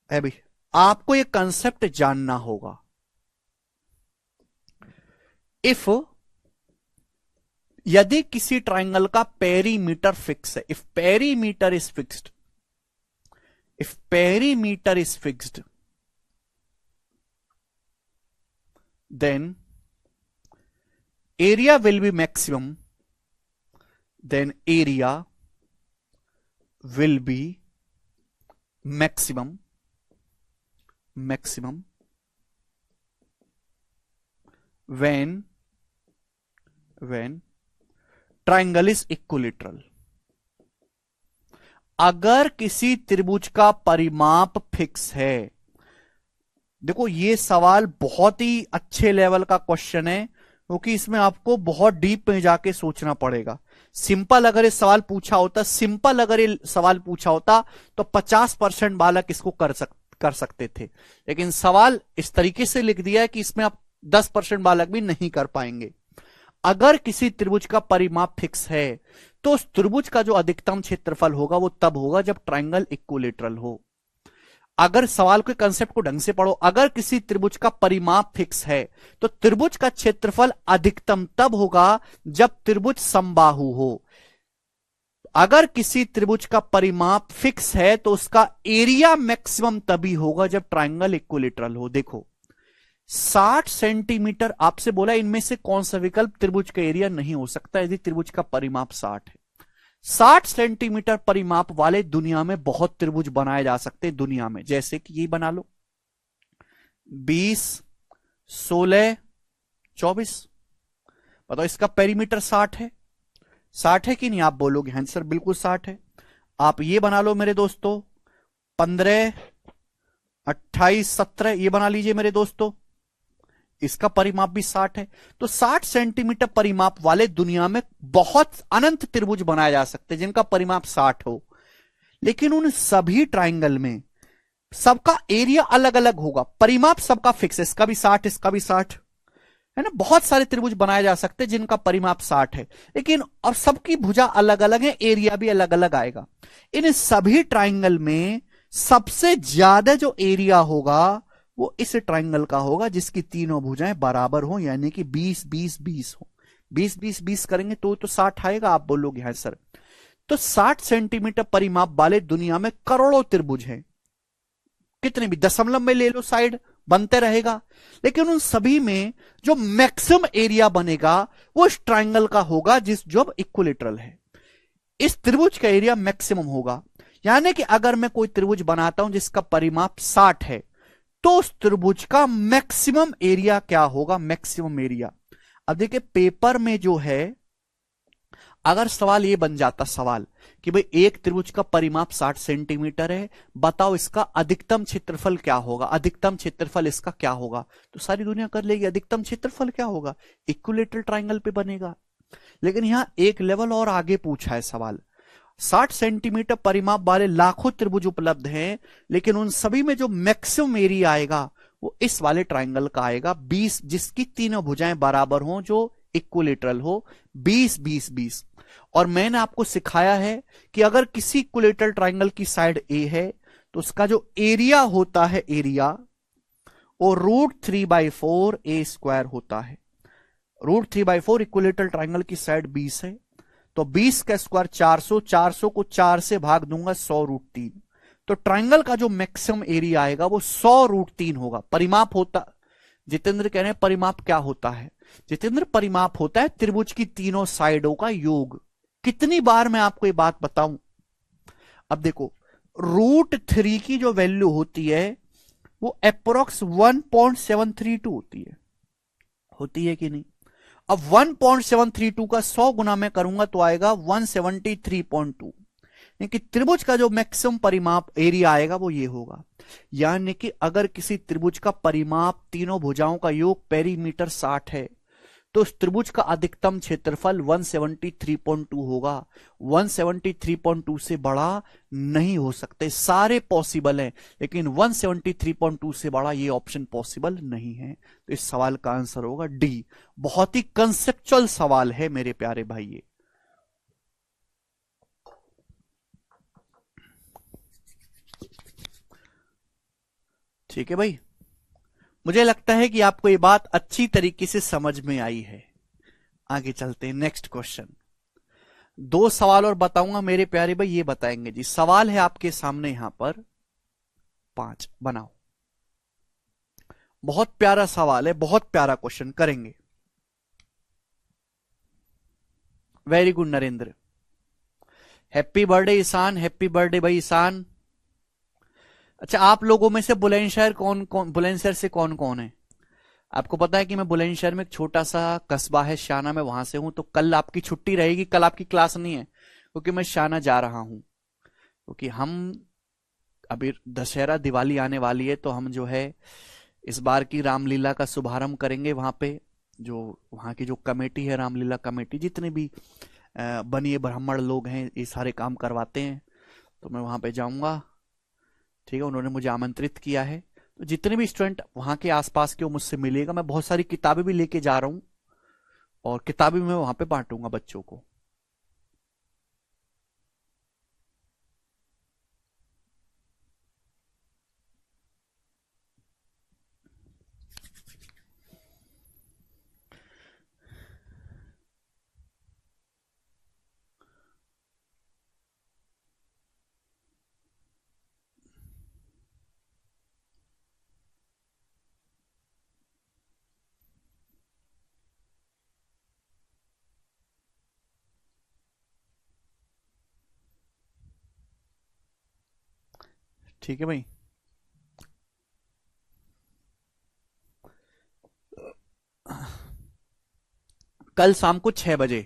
अभी आपको ये कंसेप्ट जानना होगा। इफ, यदि किसी ट्राइंगल का पेरीमीटर फिक्स है, if perimeter is fixed, if perimeter is fixed, then area will be maximum, then area will be maximum when triangle is equilateral। अगर किसी त्रिभुज का परिमाप फिक्स है, देखो ये सवाल बहुत ही अच्छे लेवल का क्वेश्चन है, क्योंकि इसमें आपको बहुत डीप में जाके सोचना पड़ेगा। सिंपल अगर ये सवाल पूछा होता, सिंपल अगर ये सवाल पूछा होता तो 50% बालक इसको कर सकते थे, लेकिन सवाल इस तरीके से लिख दिया है कि इसमें आप 10% बालक भी नहीं कर पाएंगे। अगर किसी त्रिभुज का परिमाप फिक्स है तो उस त्रिभुज का जो अधिकतम क्षेत्रफल होगा वो तब होगा जब ट्राइंगल इक्विलेटरल हो। अगर सवाल के कंसेप्ट को ढंग से पढ़ो, अगर किसी त्रिभुज का परिमाप फिक्स है तो त्रिभुज का क्षेत्रफल अधिकतम तब होगा जब त्रिभुज समबाहु हो। अगर किसी त्रिभुज का परिमाप फिक्स है तो उसका एरिया मैक्सिमम तभी होगा जब ट्राइंगल इक्विलेटरल हो। देखो 60 सेंटीमीटर आपसे बोला, इनमें से कौन सा विकल्प त्रिभुज का एरिया नहीं हो सकता यदि त्रिभुज का परिमाप 60 है। 60 सेंटीमीटर परिमाप वाले दुनिया में बहुत त्रिभुज बनाए जा सकते हैं दुनिया में, जैसे कि ये बना लो 20, 16, 24। बताओ इसका पेरीमीटर 60 है, 60 है कि नहीं? आप बोलोगे हाँ सर बिल्कुल 60 है। आप ये बना लो मेरे दोस्तों 15, 28, 17, ये बना लीजिए मेरे दोस्तों, इसका परिमाप भी 60 है। तो 60 सेंटीमीटर परिमाप वाले दुनिया में बहुत अनंत त्रिभुज बनाए जा सकते हैं जिनका परिमाप 60 हो, लेकिन उन सभी ट्राइंगल में सबका एरिया अलग अलग होगा, परिमाप सबका फिक्स है, इसका भी 60, इसका भी 60 है ना। बहुत सारे त्रिभुज बनाए जा सकते हैं जिनका परिमाप 60 है, लेकिन अब सबकी भुजा अलग अलग है, एरिया भी अलग अलग आएगा। इन सभी ट्राइंगल में सबसे ज्यादा जो एरिया होगा वो इस ट्राइंगल का होगा जिसकी तीनों भुजाएं बराबर हो, यानी कि 20, 20, 20 हो। 20, 20, 20 करेंगे तो 60 आएगा। आप बोलोगे हाँ सर। तो 60 सेंटीमीटर परिमाप वाले दुनिया में करोड़ों त्रिभुज हैं, कितने भी दशमलव में ले लो साइड बनते रहेगा, लेकिन उन सभी में जो मैक्सिमम एरिया बनेगा वो इस ट्राइंगल का होगा जिस जो इक्विलेटरल है। इस त्रिभुज का एरिया मैक्सिमम होगा, यानी कि अगर मैं कोई त्रिभुज बनाता हूं जिसका परिमाप 60 है तो उस त्रिभुज का मैक्सिमम एरिया क्या होगा? Maximum area. अब देखिए पेपर में जो है, अगर सवाल ये बन जाता सवाल कि भाई एक त्रिभुज का परिमाप 60 सेंटीमीटर है, बताओ इसका अधिकतम क्षेत्रफल क्या होगा, अधिकतम क्षेत्रफल इसका क्या होगा, तो सारी दुनिया कर लेगी अधिकतम क्षेत्रफल क्या होगा, इक्विलेटरल ट्राइंगल पे बनेगा। लेकिन यहां एक लेवल और आगे पूछा है सवाल, 60 सेंटीमीटर परिमाप वाले लाखों त्रिभुज उपलब्ध हैं, लेकिन उन सभी में जो मैक्सिमम एरिया आएगा वो इस वाले ट्राइंगल का आएगा 20, जिसकी तीनों भुजाएं बराबर हों, जो इक्विलेटरल हो, 20, 20, 20। और मैंने आपको सिखाया है कि अगर किसी इक्विलेटरल ट्राइंगल की साइड ए है तो उसका जो एरिया होता है, एरिया वो √3/4 ए स्क्वायर होता है। √3/4 इक्विलेटरल ट्राइंगल की साइड 20 है, तो 20 का स्क्वायर 400, 400 को 4 से भाग दूंगा 100√3, तो ट्राइंगल का जो मैक्सिमम एरिया आएगा वो 100√3 होगा। परिमाप होता, जितेंद्र कह रहे हैं परिमाप क्या होता है? जितेंद्र परिमाप होता है त्रिभुज की तीनों साइडों का योग। कितनी बार मैं आपको ये बात बताऊं? अब देखो √3 की जो वैल्यू होती है वो अप्रोक्स 1.732 होती है कि नहीं? अब 1.732 का 100 गुना में करूंगा तो आएगा 173.2, यानी कि त्रिभुज का जो मैक्सिमम परिमाप एरिया आएगा वो ये होगा। यानी कि अगर किसी त्रिभुज का परिमाप तीनों भुजाओं का योग पेरीमीटर 60 है तो उस त्रिभुज का अधिकतम क्षेत्रफल 173.2 होगा। 173.2 से बड़ा नहीं हो सकते, सारे पॉसिबल हैं, लेकिन 173.2 से बड़ा ये ऑप्शन पॉसिबल नहीं है। तो इस सवाल का आंसर होगा डी। बहुत ही कंसेप्चुअल सवाल है मेरे प्यारे भाई। ठीक है भाई, मुझे लगता है कि आपको ये बात अच्छी तरीके से समझ में आई है। आगे चलते हैं, नेक्स्ट क्वेश्चन। 2 सवाल और बताऊंगा मेरे प्यारे भाई, ये बताएंगे जी। सवाल है आपके सामने यहां पर 5, बनाओ। बहुत प्यारा सवाल है, बहुत प्यारा क्वेश्चन करेंगे। Very good Narendra, happy birthday Ishaan, happy birthday भाई ईशान। अच्छा, आप लोगों में से बुलंदशहर बुलंदशहर से कौन कौन है? आपको पता है कि मैं बुलंदशहर में एक छोटा सा कस्बा है शाना, में वहां से हूं, तो कल आपकी छुट्टी रहेगी, कल आपकी क्लास नहीं है क्योंकि मैं शाना जा रहा हूं, क्योंकि हम अभी दशहरा दिवाली आने वाली है, तो हम जो है इस बार की रामलीला का शुभारंभ करेंगे वहां पे। जो वहां की जो कमेटी है, रामलीला कमेटी, जितने भी बनिए ब्राह्मण लोग हैं ये सारे काम करवाते हैं, तो मैं वहां पे जाऊंगा। ठीक है, उन्होंने मुझे आमंत्रित किया है, तो जितने भी स्टूडेंट वहां के आसपास के वो मुझसे मिलेगा। मैं बहुत सारी किताबें भी लेके जा रहा हूं, और किताबी में वहां पे बांटूंगा बच्चों को। ठीक है भाई। कल शाम को 6 बजे।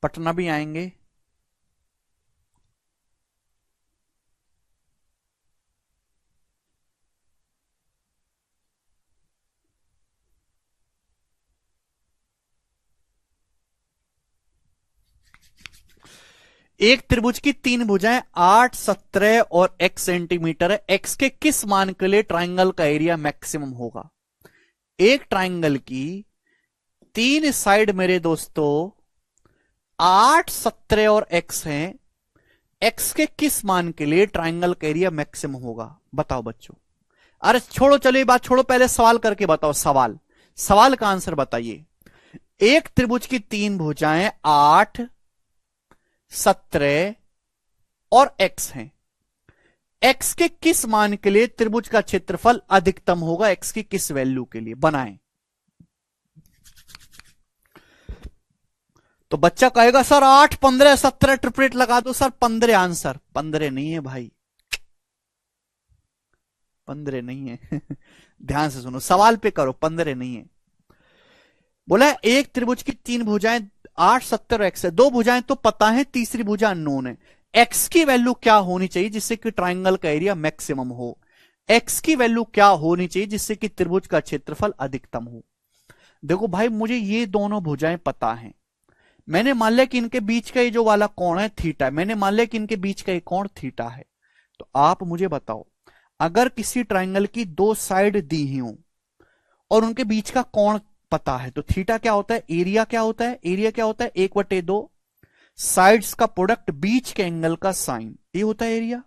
पटना भी आएंगे। एक त्रिभुज की 3 भुजाएं 8, 17 और x सेंटीमीटर है। x के किस मान के लिए ट्राइंगल का एरिया मैक्सिमम होगा? एक ट्राइंगल की 3 साइड मेरे दोस्तों 8, 17 और x हैं। x के किस मान के लिए ट्राइंगल का एरिया मैक्सिमम होगा? बताओ बच्चों। अरे छोड़ो, चलो ये बात छोड़ो, पहले सवाल करके बताओ। सवाल, सवाल का आंसर बताइए। एक त्रिभुज की 3 भुजाएं 8, 17 और x हैं। x के किस मान के लिए त्रिभुज का क्षेत्रफल अधिकतम होगा? x की किस वैल्यू के लिए? बनाएं। तो बच्चा कहेगा सर 8, 15, 17 ट्रिपलेट लगा दो सर। 15 आंसर। 15 नहीं है भाई, 15 नहीं है। ध्यान से सुनो, सवाल पे करो। 15 नहीं है। बोला एक त्रिभुज की 3 भुजाएं 8, 70 और x है। 2 भुजाएं तो पता है, तीसरी भुजा अननोन है। x की वैल्यू क्या होनी चाहिए जिससे कि ट्राइंगल का एरिया मैक्सिमम हो? x की वैल्यू क्या होनी चाहिए जिससे कि त्रिभुज का क्षेत्रफल अधिकतम हो? देखो भाई, मुझे ये दोनों भुजाएं पता है। मैंने मान लिया कि इनके बीच का ये जो वाला कोण है थीटा है। मैंने मान लिया कि इनके बीच का ये कोण थीटा है। तो आप मुझे बताओ, अगर किसी ट्राइंगल की 2 साइड दी ही हो और उनके बीच का कोण पता है, तो थीटा क्या होता है? एरिया क्या होता है? एरिया क्या होता है? 1/2 साइड्स का प्रोडक्ट, बीच के एंगल का साइन, ये होता है एरिया।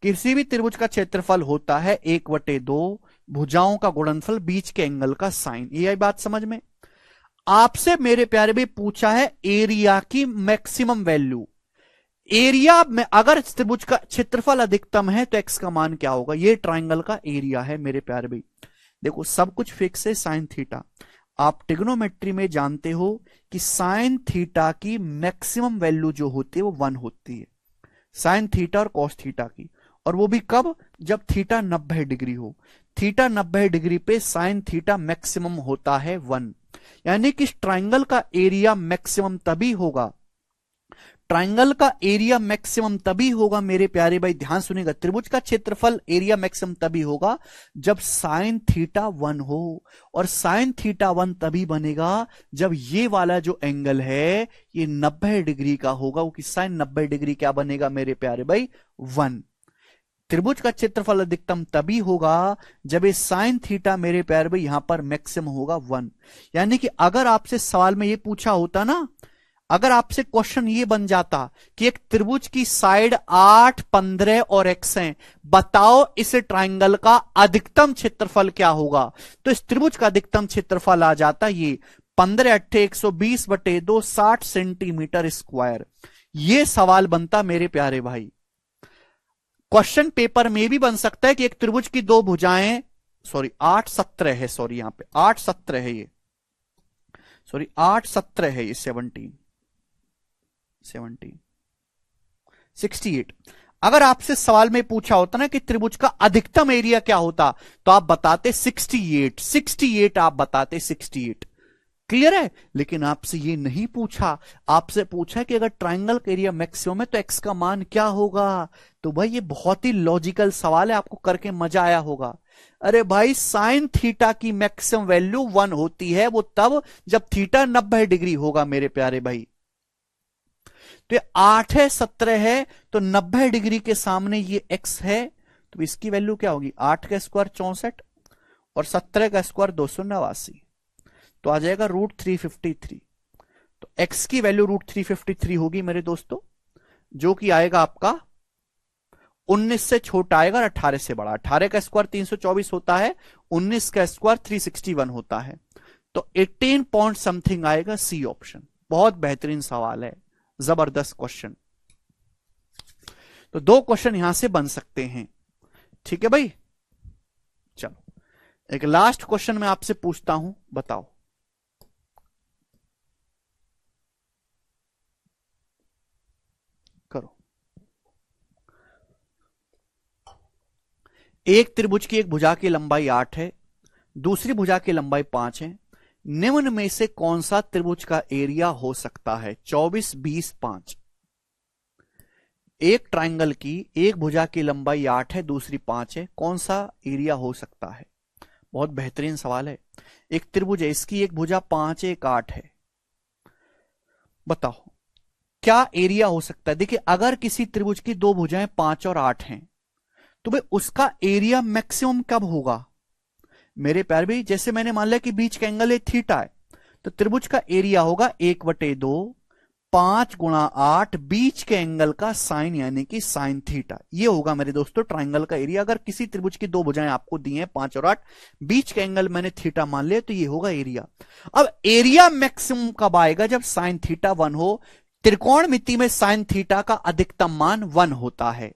किसी भी त्रिभुज का क्षेत्रफल होता है 1/2 भुजाओं का गुणनफल, बीच के एंगल का साइन। ये आई बात समझ में? आपसे मेरे प्यारे भी पूछा है एरिया की मैक्सिमम वैल्यू। एरिया में अगर त्रिभुज का क्षेत्रफल अधिकतम है तो एक्स का मान क्या होगा? ये ट्राइंगल का एरिया है मेरे प्यारे भाई। देखो सब कुछ फिक्स है। साइन थीटा, आप ट्रिग्नोमेट्री में जानते हो कि साइन थीटा की मैक्सिमम वैल्यू जो होती है वो 1 होती है। साइन थीटा और कॉस थीटा की। और वो भी कब? जब थीटा 90 डिग्री हो। थीटा 90 डिग्री पे साइन थीटा मैक्सिमम होता है 1। यानी कि इस ट्राइंगल का एरिया मैक्सिमम तभी होगा, ट्राइंगल का एरिया मैक्सिमम तभी होगा मेरे प्यारे भाई, ध्यान सुनिएगा। त्रिभुज का क्षेत्रफल एरिया मैक्सिमम तभी होगा जब साइन थीटा 1 हो। और साइन थीटा 1 तभी बनेगा जब ये वाला जो एंगल है ये 90 डिग्री का होगा। क्योंकि साइन 90 डिग्री क्या बनेगा मेरे प्यारे भाई? 1। त्रिभुज का क्षेत्रफल अधिकतम तभी होगा जब ये साइन थीटा मेरे प्यारे भाई यहां पर मैक्सिमम होगा 1। यानी कि अगर आपसे सवाल में ये पूछा होता ना, अगर आपसे क्वेश्चन ये बन जाता कि एक त्रिभुज की साइड 8, 15 और x है, बताओ इस ट्राइंगल का अधिकतम क्षेत्रफल क्या होगा, तो इस त्रिभुज का अधिकतम क्षेत्रफल आ जाता ये 15 8 120/2 60 सेंटीमीटर स्क्वायर। ये सवाल बनता मेरे प्यारे भाई। क्वेश्चन पेपर में भी बन सकता है कि एक त्रिभुज की 2 भुजाएं, सॉरी 8, 17 है, सॉरी यहां पे 8, 17 है ये, सॉरी 8, 17 है ये, 17, 68। अगर आपसे सवाल में पूछा होता ना कि त्रिभुज का अधिकतम एरिया क्या होता, तो आप बताते 68, 68 आप बताते 68। क्लियर है? लेकिन आपसे ये नहीं पूछा। आपसे पूछा कि अगर ट्राइंगल का एरिया मैक्सिमम है तो एक्स का मान क्या होगा। तो भाई ये बहुत ही लॉजिकल सवाल है, आपको करके मजा आया होगा। अरे भाई साइन थीटा की मैक्सिमम वैल्यू 1 होती है, वो तब जब थीटा 90 डिग्री होगा मेरे प्यारे भाई। तो ये 8 है 17 है, तो 90 डिग्री के सामने ये x है, तो इसकी वैल्यू क्या होगी, 8 का स्क्वायर 64 और 17 का स्क्वायर 289, तो आ जाएगा √353। तो x की वैल्यू √353 होगी मेरे दोस्तों, जो कि आएगा आपका 19 से छोटा आएगा और 18 से बड़ा। 18 का स्क्वायर 324 होता है, 19 का स्क्वायर 361 होता है, तो 18 पॉइंट समथिंग आएगा, सी ऑप्शन। बहुत बेहतरीन सवाल है, जबरदस्त क्वेश्चन। तो 2 क्वेश्चन यहां से बन सकते हैं, ठीक है भाई। चलो एक लास्ट क्वेश्चन मैं आपसे पूछता हूं, बताओ। करो। एक त्रिभुज की एक भुजा की लंबाई 8 है, दूसरी भुजा की लंबाई 5 है। निम्न में से कौन सा त्रिभुज का एरिया हो सकता है? 24, 20, 5। एक ट्राइंगल की एक भुजा की लंबाई 8 है, दूसरी 5 है, कौन सा एरिया हो सकता है? बहुत बेहतरीन सवाल है। एक त्रिभुज है, इसकी एक भुजा 5 है, एक 8 है, बताओ क्या एरिया हो सकता है? देखिए अगर किसी त्रिभुज की 2 भुजाएं 5 और 8 हैं, तो भाई उसका एरिया मैक्सिमम कब होगा मेरे प्यार भी? जैसे मैंने मान लिया कि बीच का एंगल है थीटा है, तो त्रिभुज का एरिया होगा 1/2 5 × 8 बीच के एंगल का साइन, यानी कि साइन थीटा। ये होगा मेरे दोस्तों ट्राइंगल का एरिया। अगर किसी त्रिभुज की 2 भुजाएं आपको दी हैं 5 और 8, बीच के एंगल मैंने थीटा मान लिया, तो ये होगा एरिया। अब एरिया मैक्सिमम कब आएगा? जब साइन थीटा 1 हो। त्रिकोणमिति में साइन थीटा का अधिकतम मान 1 होता है,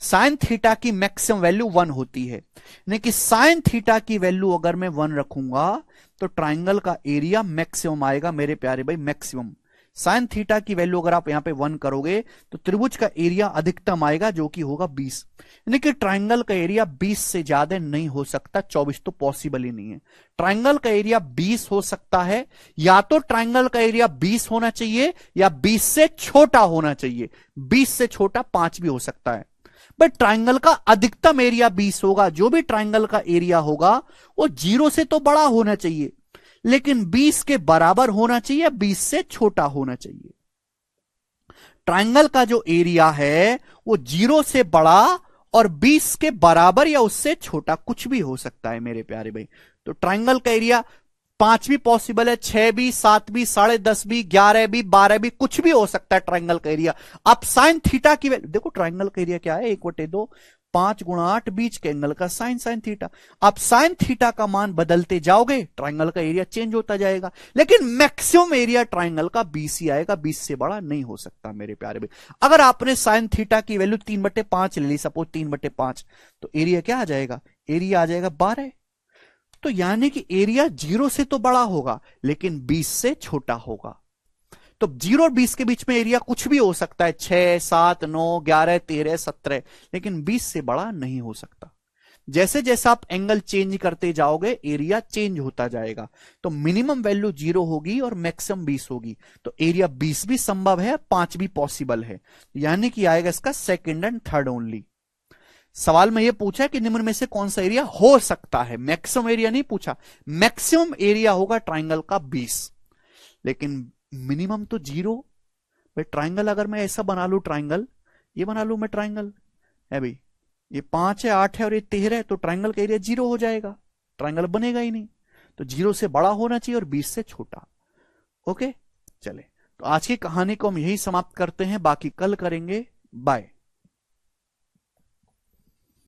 साइन थीटा की मैक्सिमम वैल्यू 1 होती है। यानी कि साइन थीटा की वैल्यू अगर मैं 1 रखूंगा तो ट्राइंगल का एरिया मैक्सिमम आएगा मेरे प्यारे भाई, मैक्सिमम। साइन थीटा की वैल्यू अगर आप यहां पे 1 करोगे तो त्रिभुज का एरिया अधिकतम आएगा, जो कि होगा 20। यानी कि ट्राइंगल का एरिया 20 से ज्यादा नहीं हो सकता, 24 तो पॉसिबल ही नहीं है। ट्राइंगल का एरिया 20 हो सकता है, या तो ट्राइंगल का एरिया 20 होना चाहिए या 20 से छोटा होना चाहिए। 20 से छोटा 5 भी हो सकता है, बट ट्राइंगल का अधिकतम एरिया 20 होगा। जो भी ट्राइंगल का एरिया होगा वो 0 से तो बड़ा होना चाहिए, लेकिन 20 के बराबर होना चाहिए, 20 से छोटा होना चाहिए। ट्राइंगल का जो एरिया है वो 0 से बड़ा और 20 के बराबर या उससे छोटा कुछ भी हो सकता है मेरे प्यारे भाई। तो ट्राइंगल का एरिया 5 भी पॉसिबल है, 6 भी, 7 भी, 10.5 भी, 11 भी, 12 भी, कुछ भी हो सकता है ट्राइंगल का एरिया। आप साइन थीटा की वैल्यू देखो, ट्राइंगल का एरिया क्या है? 1/2 5 × 8 बीच के एंगल का साइन, साइन थीटा। आप साइन थीटा का मान बदलते जाओगे, ट्राइंगल का एरिया चेंज होता जाएगा, लेकिन मैक्सिमम एरिया ट्राइंगल का 20 ही आएगा, 20 से बड़ा नहीं हो सकता मेरे प्यारे भाई। अगर आपने साइन थीटा की वैल्यू 3/5 ले ली, सपोज 3/5, तो एरिया क्या आ जाएगा? एरिया आ जाएगा 12। तो यानी कि एरिया 0 से तो बड़ा होगा, लेकिन 20 से छोटा होगा। तो 0 और 20 के बीच में एरिया कुछ भी हो सकता है, 6, 7, 9, 11, 13, 17, लेकिन 20 से बड़ा नहीं हो सकता। जैसे जैसे आप एंगल चेंज करते जाओगे एरिया चेंज होता जाएगा। तो मिनिमम वैल्यू 0 होगी और मैक्सिमम 20 होगी, तो एरिया 20 भी संभव है, 5 भी पॉसिबल है, यानी कि आएगा इसका सेकंड एंड थर्ड ओनली। सवाल में यह पूछा कि निम्न में से कौन सा एरिया हो सकता है, मैक्सिमम एरिया नहीं पूछा। मैक्सिमम एरिया होगा ट्राइंगल का 20, लेकिन मिनिमम तो 0। भाई ट्राइंगल अगर मैं ऐसा बना लू, ट्राइंगल ये बना लू मैं, ट्राइंगल है भाई, ये 5 है, 8 है और ये 13 है, तो ट्राइंगल का एरिया 0 हो जाएगा, ट्राइंगल बनेगा ही नहीं। तो 0 से बड़ा होना चाहिए और 20 से छोटा। ओके चले, तो आज की कहानी को हम यही समाप्त करते हैं, बाकी कल करेंगे। बाय।